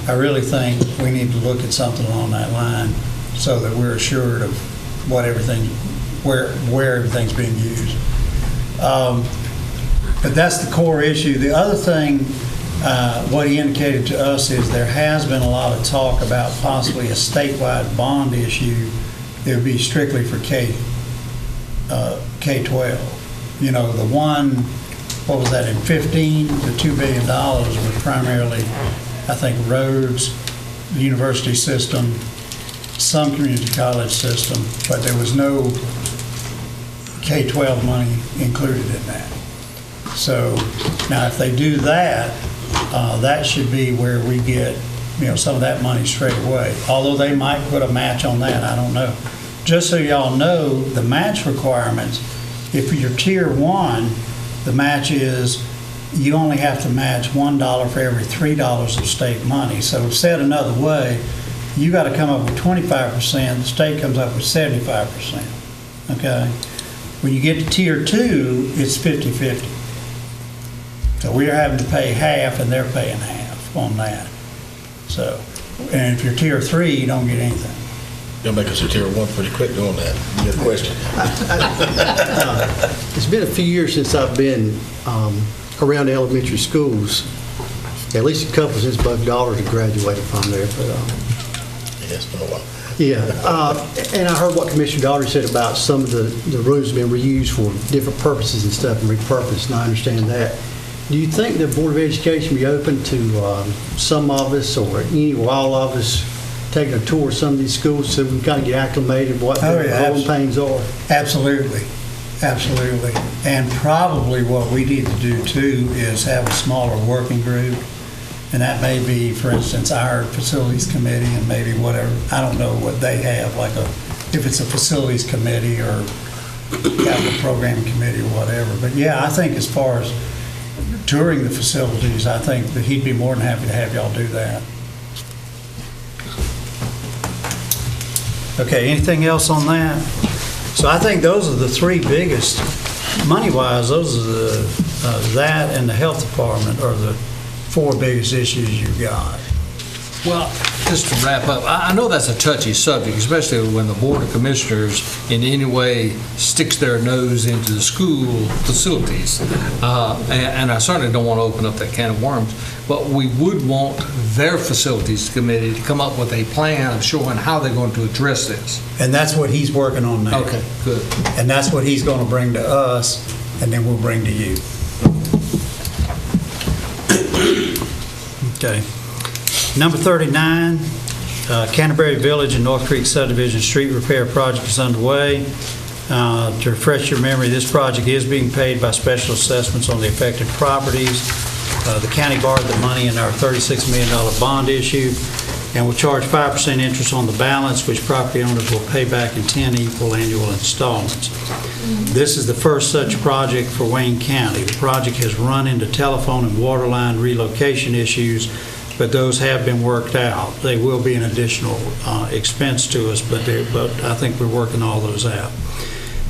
D: I really think we need to look at something along that line so that we're assured of where everything's being used. But that's the core issue. The other thing, what he indicated to us is there has been a lot of talk about possibly a statewide bond issue that would be strictly for K-12. The one, what was that, in 15, the $2 billion was primarily, I think, roads, the university system, some community college system, but there was no K-12 money included in that. So now if they do that, that should be where we get, some of that money straight away. Although they might put a match on that, I don't know. Just so y'all know, the match requirements, if you're Tier 1, the match is you only have to match $1 for every $3 of state money. So said another way, you got to come up with 25%, the state comes up with 75%. Okay? When you get to Tier 2, it's 50-50. So we're having to pay half and they're paying half on that. So, and if you're Tier 3, you don't get anything.
B: You'll make us a Tier 1 pretty quick doing that. You got a question?
K: It's been a few years since I've been around elementary schools, at least a couple since both daughters have graduated from there. But
B: Yeah, it's been a while.
K: yeah, and I heard what Commissioner Daugherty said about some of the rooms have been reused for different purposes and stuff and repurposed, and I understand that. Do you think the Board of Education be open to some of us or any or all of us taking a tour of some of these schools so we can kind of get acclimated what the growing pains are?
D: Absolutely. Absolutely. And probably what we need to do too is have a smaller working group. And that may be, for instance, our facilities committee and maybe whatever, I don't know what they have, like if it's a facilities committee or capital programming committee or whatever. But yeah, I think as far as touring the facilities, I think that he'd be more than happy to have y'all do that. Okay, anything else on that? So I think those are the three biggest, money-wise, those are that and the health department are the four biggest issues you've got.
H: Well, just to wrap up, I know that's a touchy subject, especially when the Board of Commissioners in any way sticks their nose into the school facilities. And I certainly don't want to open up that can of worms, but we would want their facilities committee to come up with a plan of showing how they're going to address this.
D: And that's what he's working on now.
H: Okay, good.
D: And that's what he's going to bring to us, and then we'll bring to you. Okay. Number 39, Canterbury Village and North Creek Subdivision Street Repair Project is underway. To refresh your memory, this project is being paid by special assessments on the affected properties. The county borrowed the money in our $36 million bond issue and will charge 5% interest on the balance, which property owners will pay back in 10 equal annual installments. This is the first such project for Wayne County. The project has run into telephone and water line relocation issues, but those have been worked out. They will be an additional expense to us, but I think we're working all those out.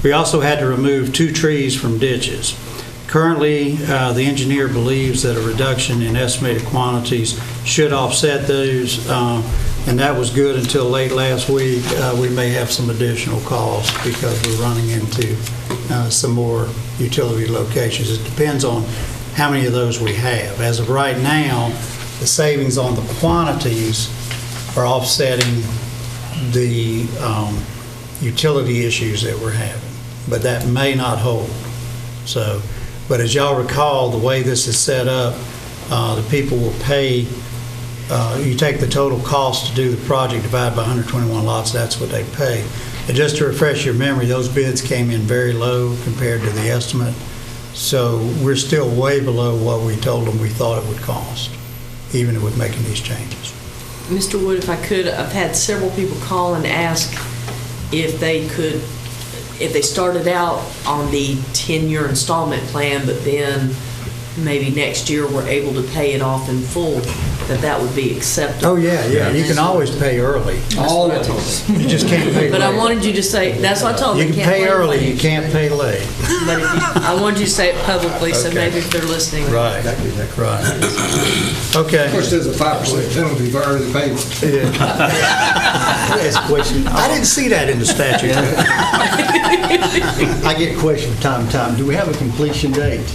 D: We also had to remove 2 trees from ditches. Currently, the engineer believes that a reduction in estimated quantities should offset those, and that was good until late last week. We may have some additional costs because we're running into some more utility locations. It depends on how many of those we have. As of right now, the savings on the quantities are offsetting the utility issues that we're having, but that may not hold. So, but as y'all recall, the way this is set up, the people will pay, you take the total cost to do the project, divide by 121 lots, that's what they pay. And just to refresh your memory, those bids came in very low compared to the estimate. So we're still way below what we told them we thought it would cost, even with making these changes.
G: Mr. Wood, if I could, I've had several people call and ask if they started out on the 10-year installment plan, but then maybe next year were able to pay it off in full, that would be acceptable.
D: Oh, yeah. You can always pay early.
G: Always.
D: You just can't pay late.
G: But I wanted you to say, that's what I told them.
D: You can pay early, you can't pay late.
G: But I wanted you to say it publicly, so
D: Okay.
G: maybe if they're listening.
D: Right. Okay.
L: Of course, there's a 5% penalty for early payment.
K: Ask a question.
D: I didn't see that in the statute.
K: I get questioned from time to time. Do we have a completion date?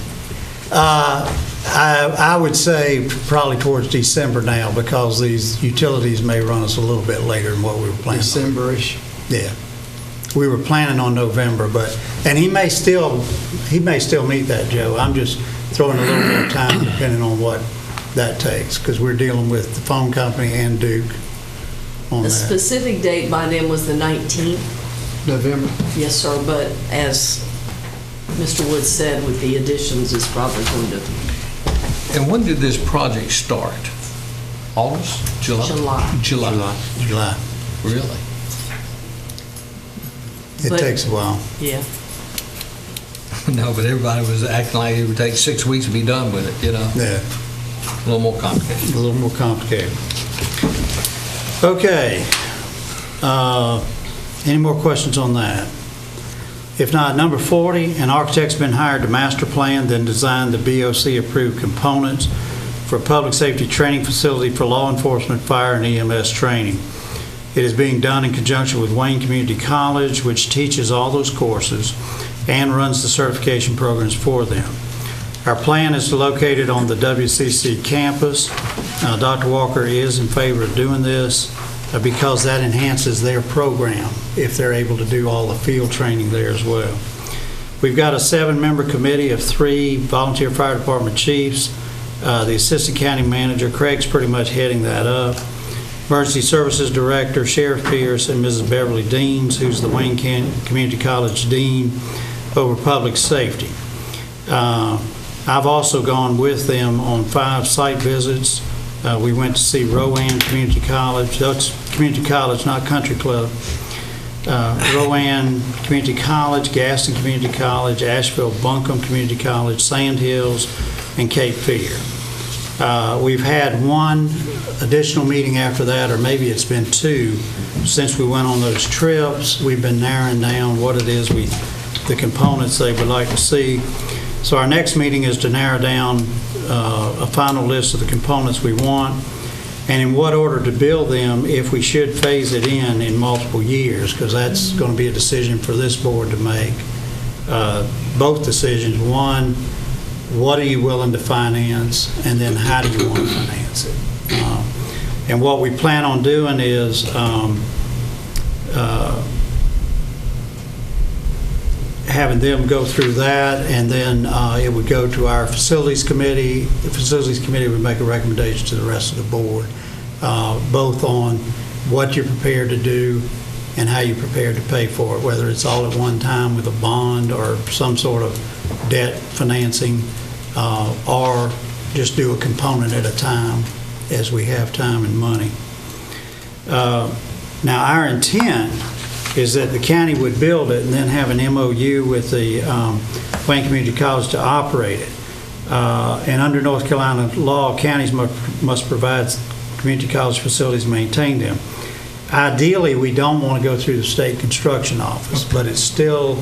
D: I would say probably towards December now, because these utilities may run us a little bit later than what we were planning on.
K: December-ish?
D: Yeah. We were planning on November, and he may still meet that, Joe. I'm just throwing a little bit of time depending on what that takes, because we're dealing with the phone company and Duke on
G: The
D: that.
G: specific date by them was the 19th.
K: November?
G: Yes, sir, but as Mr. Wood said, with the additions, it's probably going to
H: And when did this project start? August? July? July. Really?
D: It
G: But-
D: takes a while.
G: Yeah.
H: No, but everybody was acting like it would take 6 weeks to be done with it,
D: Yeah.
H: A little more complicated.
D: A little more complicated. Okay. Any more questions on that? If not, number 40, an architect's been hired to master plan, then design the BOC-approved components for a public safety training facility for law enforcement, fire, and EMS training. It is being done in conjunction with Wayne Community College, which teaches all those courses and runs the certification programs for them. Our plan is located on the WCC campus. Dr. Walker is in favor of doing this because that enhances their program if they're able to do all the field training there as well. We've got a 7-member committee of 3 volunteer fire department chiefs. The assistant county manager, Craig's pretty much heading that up. Emergency Services Director, Sheriff Pierce, and Mrs. Beverly Deans, who's the Wayne Community College Dean over public safety. I've also gone with them on 5 site visits. We went to see Rowan Community College. That's community college, not country club. Rowan Community College, Gaston Community College, Asheville Buncombe Community College, Sand Hills, and Cape Fear. We've had 1 additional meeting after that, or maybe it's been 2, since we went on those trips. We've been narrowing down what it is the components they would like to see. So our next meeting is to narrow down a final list of the components we want. and in what order to build them if we should phase it in multiple years, because that's going to be a decision for this board to make. Both decisions. One, what are you willing to finance, and then how do you want to finance it? And what we plan on doing is having them go through that, and then it would go to our facilities committee. The facilities committee would make a recommendation to the rest of the board, both on what you're prepared to do and how you're prepared to pay for it, whether it's all at one time with a bond or some sort of debt financing, or just do a component at a time as we have time and money. Now, our intent is that the county would build it and then have an MOU with the Wayne Community College to operate it. And under North Carolina law, counties must provide community college facilities and maintain them. Ideally, we don't want to go through the state construction office, but it's still,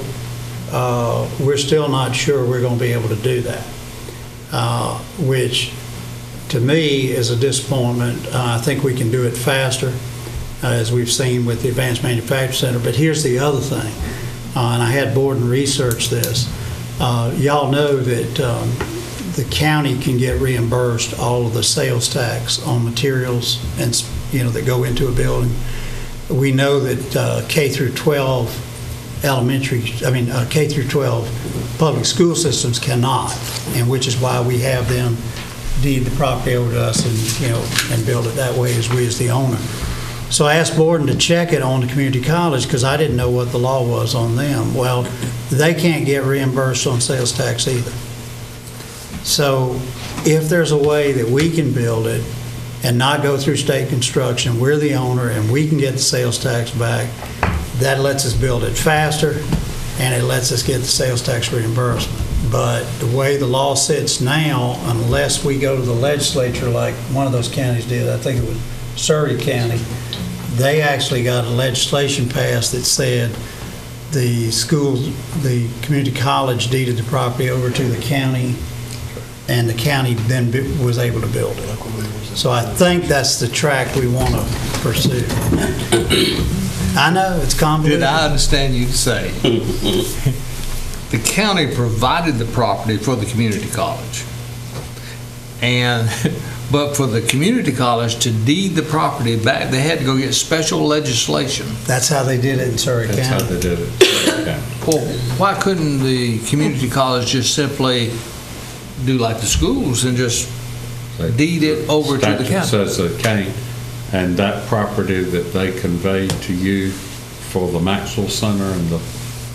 D: we're still not sure we're going to be able to do that, which to me is a disappointment. I think we can do it faster, as we've seen with the Advanced Manufacturing Center. But here's the other thing, and I had Borden research this. Y'all know that the county can get reimbursed all of the sales tax on materials and that go into a building. We know that K through 12 K through 12 public school systems cannot, and which is why we have them deed the property over to us and build it that way as we as the owner. So I asked Borden to check it on the community college because I didn't know what the law was on them. Well, they can't get reimbursed on sales tax either. So if there's a way that we can build it and not go through state construction, we're the owner and we can get the sales tax back, that lets us build it faster and it lets us get the sales tax reimbursement. But the way the law sits now, unless we go to the legislature like one of those counties did, I think it was Surrey County, they actually got a legislation passed that said the community college deeded the property over to the county, and the county then was able to build it. So I think that's the track we want to pursue. I know, it's convoluted.
H: Did I understand you to say the county provided the property for the community college, but for the community college to deed the property back, they had to go get special legislation?
D: That's how they did it in Surrey County.
J: That's how they did it.
H: Well, why couldn't the community college just simply do like the schools and just deed it over to the county?
J: Statute says they can't, and that property that they conveyed to you for the Maxwell Center and the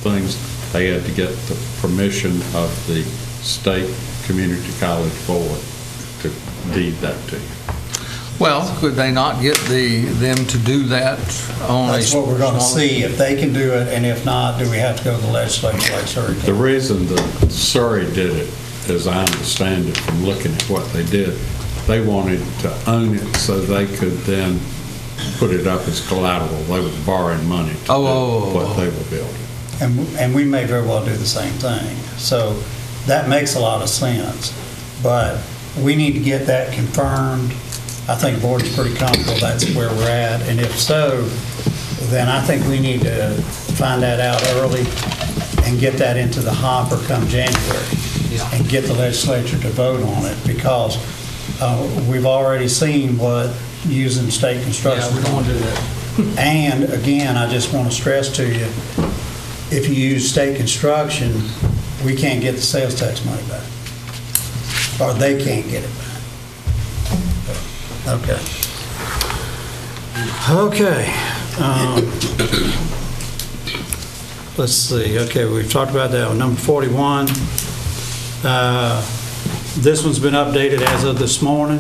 J: things, they had to get the permission of the state community college board to deed that to you.
H: Well, could they not get them to do that on
D: That's what we're going to see, if they can do it, and if not, do we have to go to the legislature like Surrey County?
J: The reason that Surrey did it, as I understand it from looking at what they did, they wanted to own it so they could then put it up as collateral. They were borrowing money to do what they were building.
D: And we may very well do the same thing. So that makes a lot of sense. But we need to get that confirmed. I think the board's pretty comfortable that's where we're at. And if so, then I think we need to find that out early and get that into the hopper come January and get the legislature to vote on it, because we've already seen what using state construction.
H: Yeah, we don't want to do that.
D: And again, I just want to stress to you, if you use state construction, we can't get the sales tax money back, or they can't get it back. Okay. Okay. Let's see. Okay, we've talked about that one. Number 41. This one's been updated as of this morning.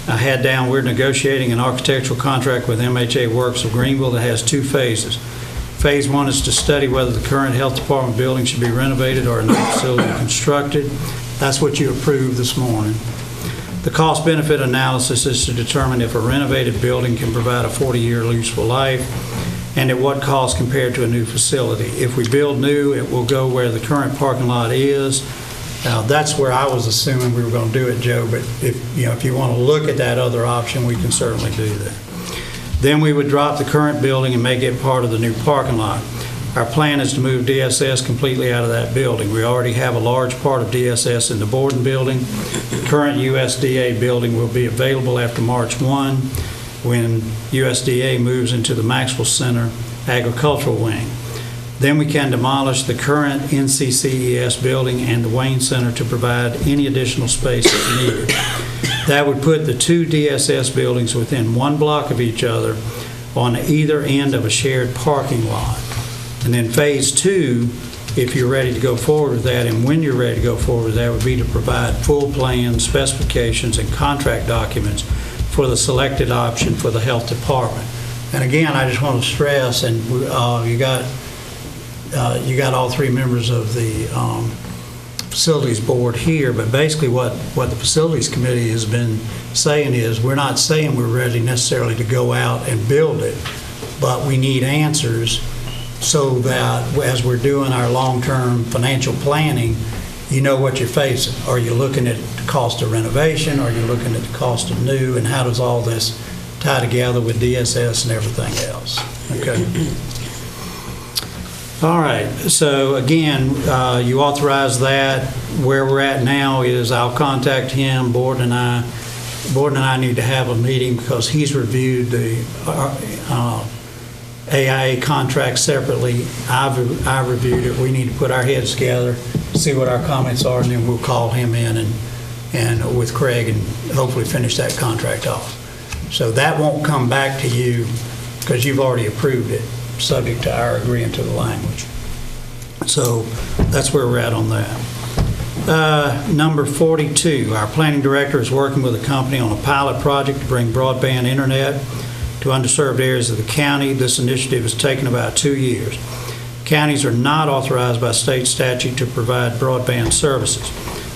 D: I had down, we're negotiating an architectural contract with MHA Works of Greenville that has two phases. Phase one is to study whether the current health department building should be renovated or a new facility constructed. That's what you approved this morning. The cost-benefit analysis is to determine if a renovated building can provide a 40-year useful life and at what cost compared to a new facility. If we build new, it will go where the current parking lot is, Now, that's where I was assuming we were going to do it, Joe, but if you want to look at that other option, we can certainly do that. Then we would drop the current building and make it part of the new parking lot. Our plan is to move DSS completely out of that building. We already have a large part of DSS in the Borden building. The current USDA building will be available after March 1 when USDA moves into the Maxwell Center agricultural wing. Then we can demolish the current NCCES building and the Wayne Center to provide any additional space if needed. That would put the two DSS buildings within 1 block of each other on either end of a shared parking lot. And then phase 2, if you're ready to go forward with that, and when you're ready to go forward with that, would be to provide full plans, specifications, and contract documents for the selected option for the health department. And again, I just want to stress, and you got all 3 members of the facilities board here, but basically what the facilities committee has been saying is we're not saying we're ready necessarily to go out and build it, but we need answers so that as we're doing our long-term financial planning, you know what you're facing. Are you looking at the cost of renovation? Are you looking at the cost of new? And how does all this tie together with DSS and everything else? Okay. All right, so again, you authorize that. Where we're at now is I'll contact him. Borden and I need to have a meeting because he's reviewed the AIA contract separately. I've reviewed it. We need to put our heads together, see what our comments are, and then we'll call him in and with Craig and hopefully finish that contract off. So that won't come back to you because you've already approved it, subject to our agreeing to the language. So that's where we're at on that. Number 42, our planning director is working with a company on a pilot project to bring broadband internet to underserved areas of the county. This initiative has taken about 2 years. Counties are not authorized by state statute to provide broadband services,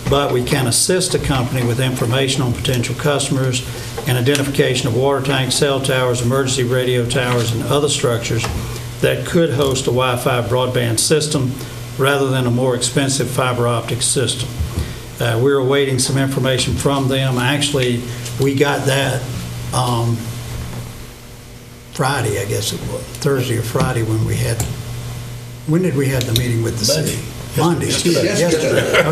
D: but we can assist a company with information on potential customers and identification of water tanks, cell towers, emergency radio towers, and other structures that could host a Wi-Fi broadband system rather than a more expensive fiber optic system. We're awaiting some information from them. Actually, we got that Friday, I guess it was, Thursday or Friday when did we have the meeting with the city? Monday. Yesterday.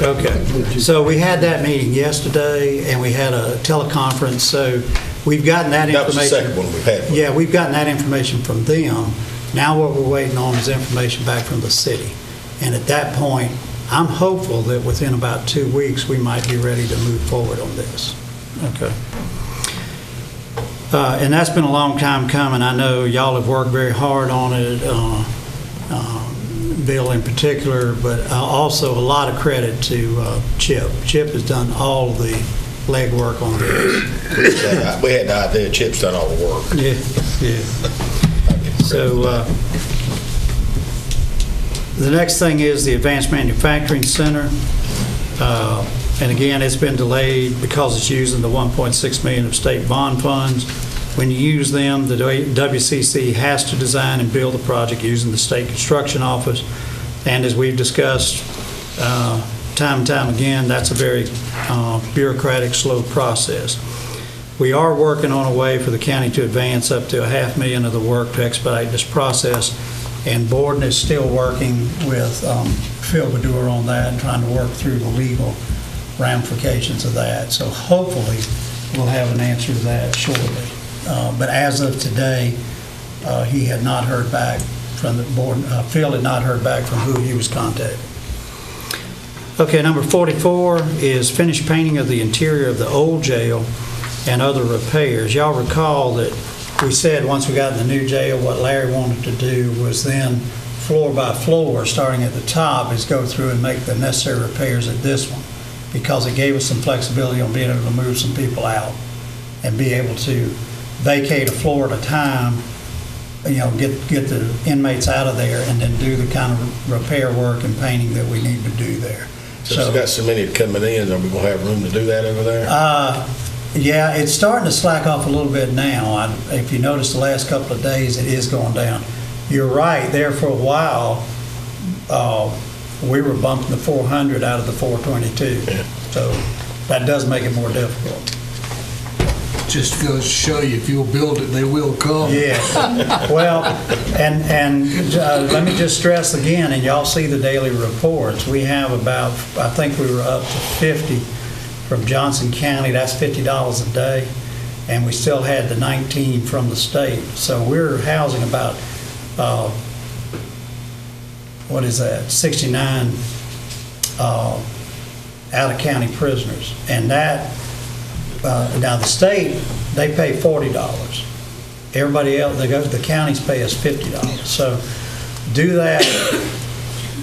D: Okay. So we had that meeting yesterday, and we had a teleconference. So we've gotten that information.
B: That was the second one we've had.
D: Yeah, we've gotten that information from them. Now what we're waiting on is information back from the city. And at that point, I'm hopeful that within about 2 weeks, we might be ready to move forward on this. Okay. And that's been a long time coming. I know y'all have worked very hard on it. Bill in particular, but also a lot of credit to Chip. Chip has done all the legwork on this.
B: We had the idea, Chip's done all the work.
D: Yeah. So the next thing is the Advanced Manufacturing Center. And again, it's been delayed because it's using the $1.6 million of state bond funds. When you use them, the WCC has to design and build the project using the state construction office. And as we've discussed time and time again, that's a very bureaucratic, slow process. We are working on a way for the county to advance up to $500,000 of the work to expedite this process. And Borden is still working with Phil Baddour on that and trying to work through the legal ramifications of that. So hopefully we'll have an answer to that shortly. But as of today, he had not heard back from the board. Phil had not heard back from who he was contacting. Okay, number 44 is finished painting of the interior of the old jail and other repairs. Y'all recall that we said once we got in the new jail, what Larry wanted to do was then floor by floor, starting at the top, is go through and make the necessary repairs at this one, because it gave us some flexibility on being able to move some people out and be able to vacate a floor at a time, get the inmates out of there and then do the kind of repair work and painting that we need to do there.
B: So we've got so many coming in, are we going to have room to do that over there?
D: Yeah, it's starting to slack off a little bit now. If you notice the last couple of days, it is going down. You're right, there for a while, we were bumping the 400 out of the 422. So that does make it more difficult.
H: Just goes to show you, if you'll build it, they will come.
D: Yeah. Well, and let me just stress again, and y'all see the daily reports, we have about, I think we were up to 50 from Johnson County, that's $50 a day, and we still had the 19 from the state. So we're housing about, 69 out-of-county prisoners. And that, now the state, they pay $40. Everybody else, the counties pay us $50. So do that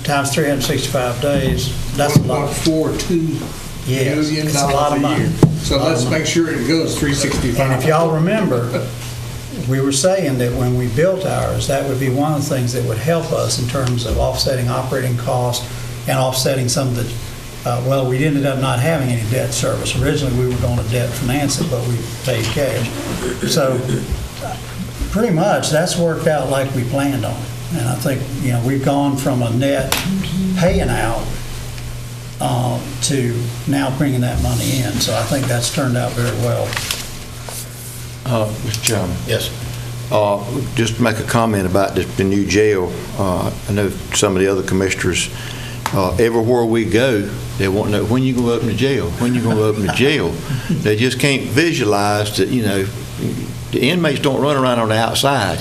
D: times 365 days, that's a lot.
H: $1.42
D: Yes,
H: million
D: it's a lot of
H: a
D: money.
H: year. So let's make sure it goes 365.
D: And if y'all remember, we were saying that when we built ours, that would be one of the things that would help us in terms of offsetting operating costs and offsetting some of the, well, we ended up not having any debt service. Originally, we were going to debt finance it, but we paid cash. So pretty much that's worked out like we planned on it. And I think, we've gone from a net paying out to now bringing that money in. So I think that's turned out very well.
E: Mr. Chairman.
B: Yes.
E: Just to make a comment about the new jail, I know some of the other commissioners, everywhere we go, they want to know, when you going to open the jail? When you going to open the jail? They just can't visualize that, the inmates don't run around on the outside.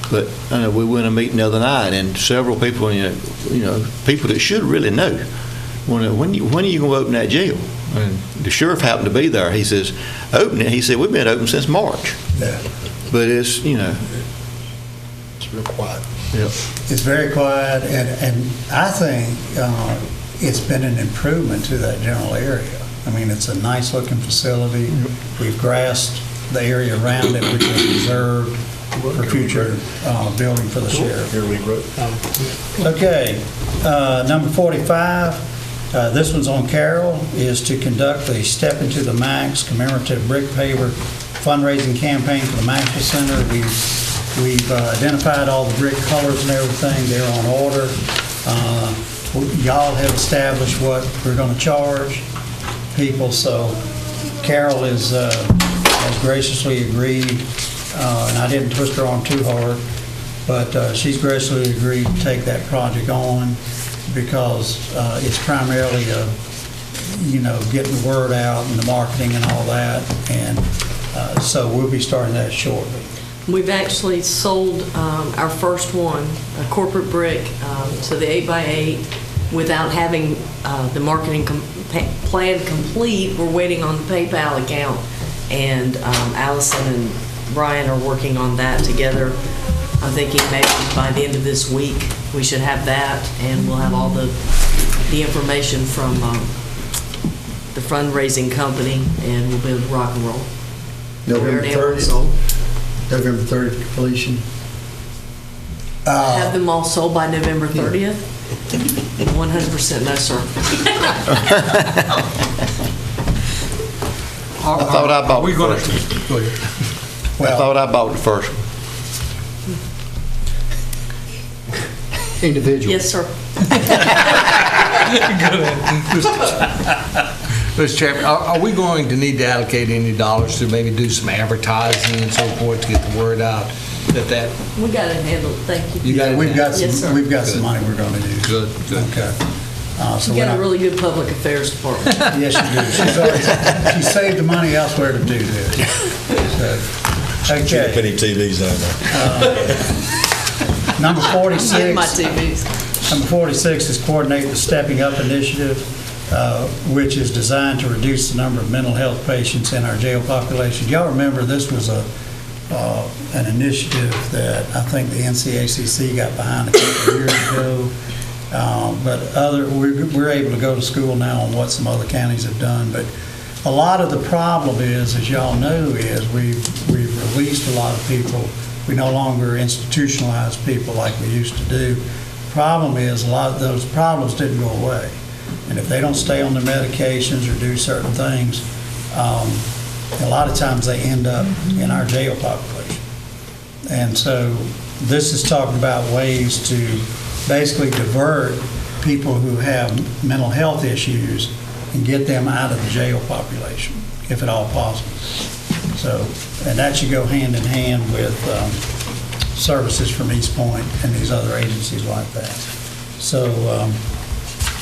E: But I know we went to a meeting the other night, and several people, people that should really know, when are you going to open that jail? And the sheriff happened to be there. He says, open it. He said, we've been open since March.
D: Yeah.
E: But it's,
B: It's real quiet.
E: Yep.
D: It's very quiet, and I think it's been an improvement to that general area. I mean, it's a nice-looking facility. We've grassed the area around it, which is reserved for future building for the sheriff. Okay, number 45, this one's on Carroll, is to conduct the Step Into the Max commemorative brick paver fundraising campaign for the Maxwell Center. We've identified all the brick colors and everything. They're on order. Y'all have established what we're going to charge people, so Carol has graciously agreed, and I didn't twist her arm too hard, but she's graciously agreed to take that project on because it's primarily getting the word out and the marketing and all that, and so we'll be starting that shortly.
G: We've actually sold our first one, a corporate brick, to the 8x8 without having the marketing plan complete. We're waiting on the PayPal account, and Allison and Brian are working on that together. I'm thinking maybe by the end of this week we should have that, and we'll have all the information from the fundraising company, and we'll be able to rock and roll.
K: November 30th. November 30th completion.
G: Have them all sold by November 30th? 100% no, sir.
E: I thought I bought the first one. I thought I bought the first one.
K: Individual.
G: Yes, sir.
H: Mr. Chairman, are we going to need to allocate any dollars to maybe do some advertising and so forth to get the word out that
G: We got it handled, thank you.
D: We've got some,
G: Yes, sir.
D: we've got some money we're going to do.
H: Good.
D: Okay. So
G: You got a really good public affairs department.
D: Yes, she did. She saved the money elsewhere to do this. So, okay.
B: Penny TVs down there.
D: Number 46.
G: Get my TVs.
D: Number 46 is coordinate the Stepping Up initiative, which is designed to reduce the number of mental health patients in our jail population. Y'all remember this was an initiative that I think the NCACC got behind a couple of years ago. But we're able to go to school now on what some other counties have done. But a lot of the problem is, as y'all know, is we've released a lot of people. We no longer institutionalize people like we used to do. Problem is, a lot of those problems didn't go away. And if they don't stay on their medications or do certain things, a lot of times they end up in our jail population. And so this is talking about ways to basically divert people who have mental health issues and get them out of the jail population, if at all possible. So, and that should go hand in hand with services from East Point and these other agencies like that. So,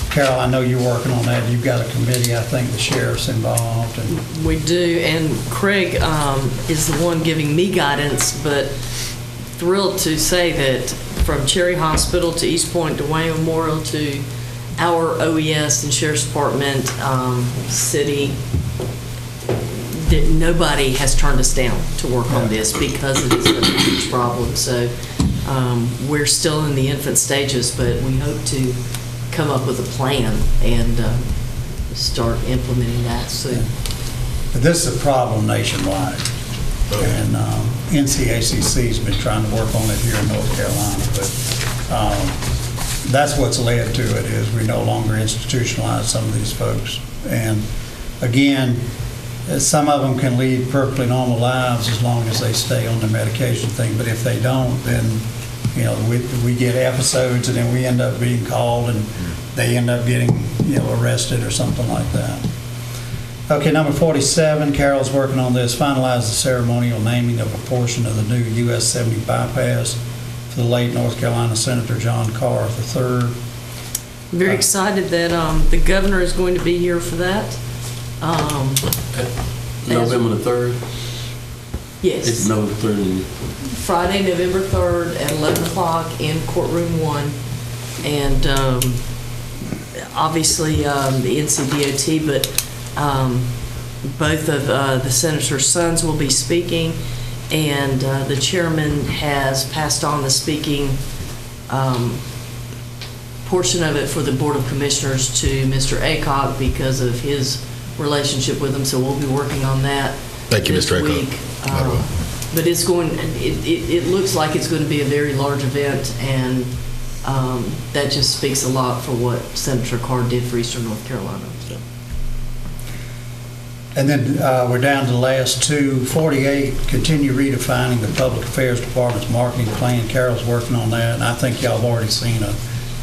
D: Carol, I know you're working on that. You've got a committee. I think the sheriff's involved. And
G: We do, and Craig is the one giving me guidance, but thrilled to say that from Cherry Hospital to East Point to Wayne Memorial to our OES and Sheriff's Department, city, that nobody has turned us down to work on this because it is a huge problem. So we're still in the infant stages, but we hope to come up with a plan and start implementing that soon.
D: But this is a problem nationwide. And NCACC's been trying to work on it here in North Carolina, but that's what's led to it, is we no longer institutionalize some of these folks. And again, some of them can lead perfectly normal lives as long as they stay on the medication thing, but if they don't, then we get episodes and then we end up being called and they end up getting arrested or something like that. Okay, number 47, Carol's working on this, finalize the ceremonial naming of a portion of the new US 70 bypass for the late North Carolina Senator John Carr III.
G: Very excited that the governor is going to be here for that.
C: November the 3rd?
G: Yes.
C: It's November 3rd.
G: Friday, November 3rd at 11 o'clock in courtroom 1. And obviously the NCDOT, but both of the senator's sons will be speaking, and the chairman has passed on the speaking portion of it for the Board of Commissioners to Mr. Aycock because of his relationship with him, so we'll be working on that.
B: Thank you, Mr.
G: Aycock. But it's going. It looks like it's going to be a very large event, and that just speaks a lot for what Senator Carr did for Eastern North Carolina. So.
D: And then we're down to the last two. 48, continue redefining the Public Affairs Department's marketing plan. Carol's working on that, and I think y'all have already seen a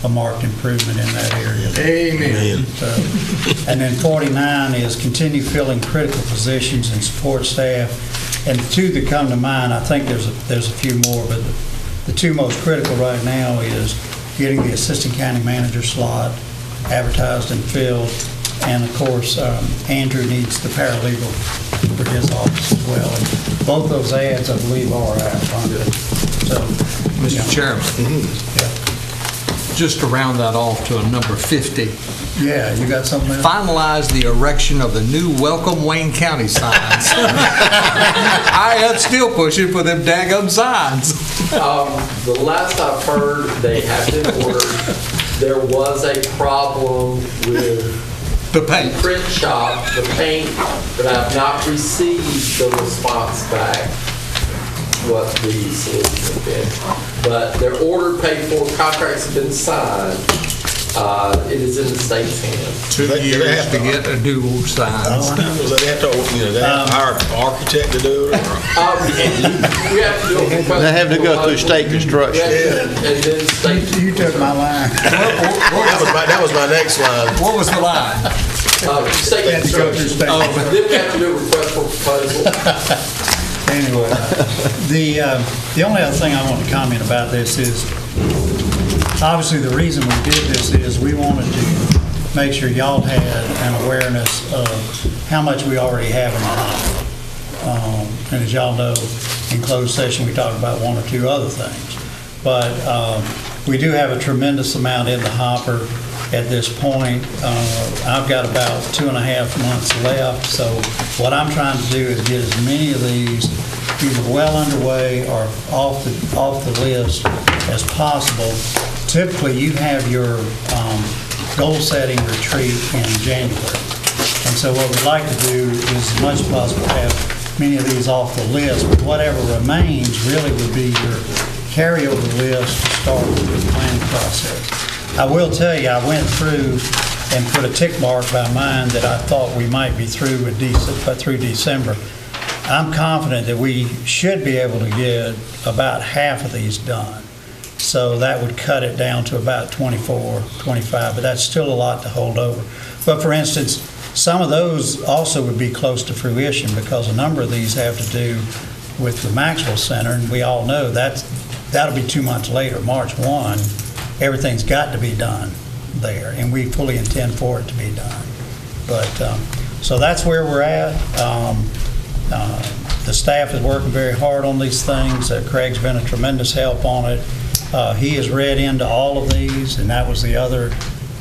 D: marked improvement in that area.
L: Amen.
D: So, and then 49 is continue filling critical positions and support staff. And the two that come to mind, I think there's a few more, but the two most critical right now is getting the assistant county manager slot advertised and filled. And of course, Andrew needs the paralegal for his office as well. And both those ads, I believe, are out, aren't they? So,
A: Mr. Chairman, just to round that off to a number 50.
D: Yeah, you got something else?
A: Finalize the erection of the new Welcome Wayne County signs. I am still pushing for them daggum signs.
F: The last I've heard, they have been ordered. There was a problem with
A: the paint
F: print shop, the paint, but I've not received the response back what the solution has been. But they're ordered, paid for, contracts have been signed. It is in the state's hands.
A: 2 years to get a new signs.
B: So they have to, hire an architect to do it?
F: We have to do a request.
E: They have to go through state construction.
F: And then state.
D: You took my line.
B: That was my next line.
A: What was the line?
F: State construction. Then we have to do a request for proposal.
D: Anyway, the only other thing I want to comment about this is, obviously the reason we did this is we wanted to make sure y'all had an awareness of how much we already have in the hopper. And as y'all know, in closed session we talked about one or two other things. But we do have a tremendous amount in the hopper at this point. I've got about 2.5 months left, so what I'm trying to do is get as many of these either well underway or off the list as possible. Typically, you have your goal-setting retreat in January, and so what we'd like to do is, as much as possible, have many of these off the list, but whatever remains really would be your carryover list to start with the planning process. I will tell you, I went through and put a tick mark by mine that I thought we might be through with through December. I'm confident that we should be able to get about half of these done. So that would cut it down to about 24, 25, but that's still a lot to hold over. But for instance, some of those also would be close to fruition because a number of these have to do with the Maxwell Center, and we all know that'll be 2 months later, March 1. Everything's got to be done there, and we fully intend for it to be done. But so that's where we're at. The staff is working very hard on these things. Craig's been a tremendous help on it. He has read into all of these, and that was the other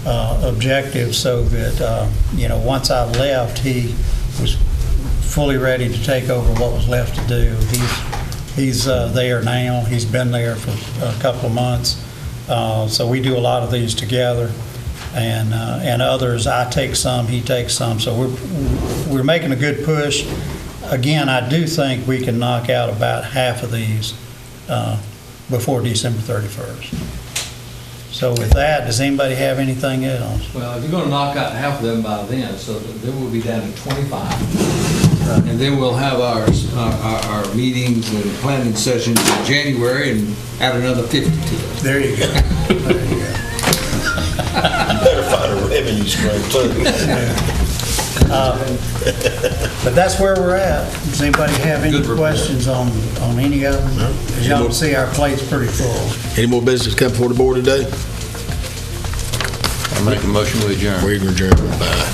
D: objective, so that once I left, he was fully ready to take over what was left to do. He's there now. He's been there for a couple of months. So we do a lot of these together, and others. I take some, he takes some. So we're making a good push. Again, I do think we can knock out about half of these before December 31st. So with that, does anybody have anything else?
A: Well, if you're going to knock out half of them by then, so then we'll be down to 25. And then we'll have our meetings and planning sessions in January and add another 50 to it.
D: There you go. There you go.
B: You better find a revenue stream too.
D: But that's where we're at. Does anybody have any questions on any of them?
B: No.
D: As y'all can see, our plate's pretty full.
B: Any more business come before the board today?
E: I make a motion to adjourn.
B: We adjourn. Bye.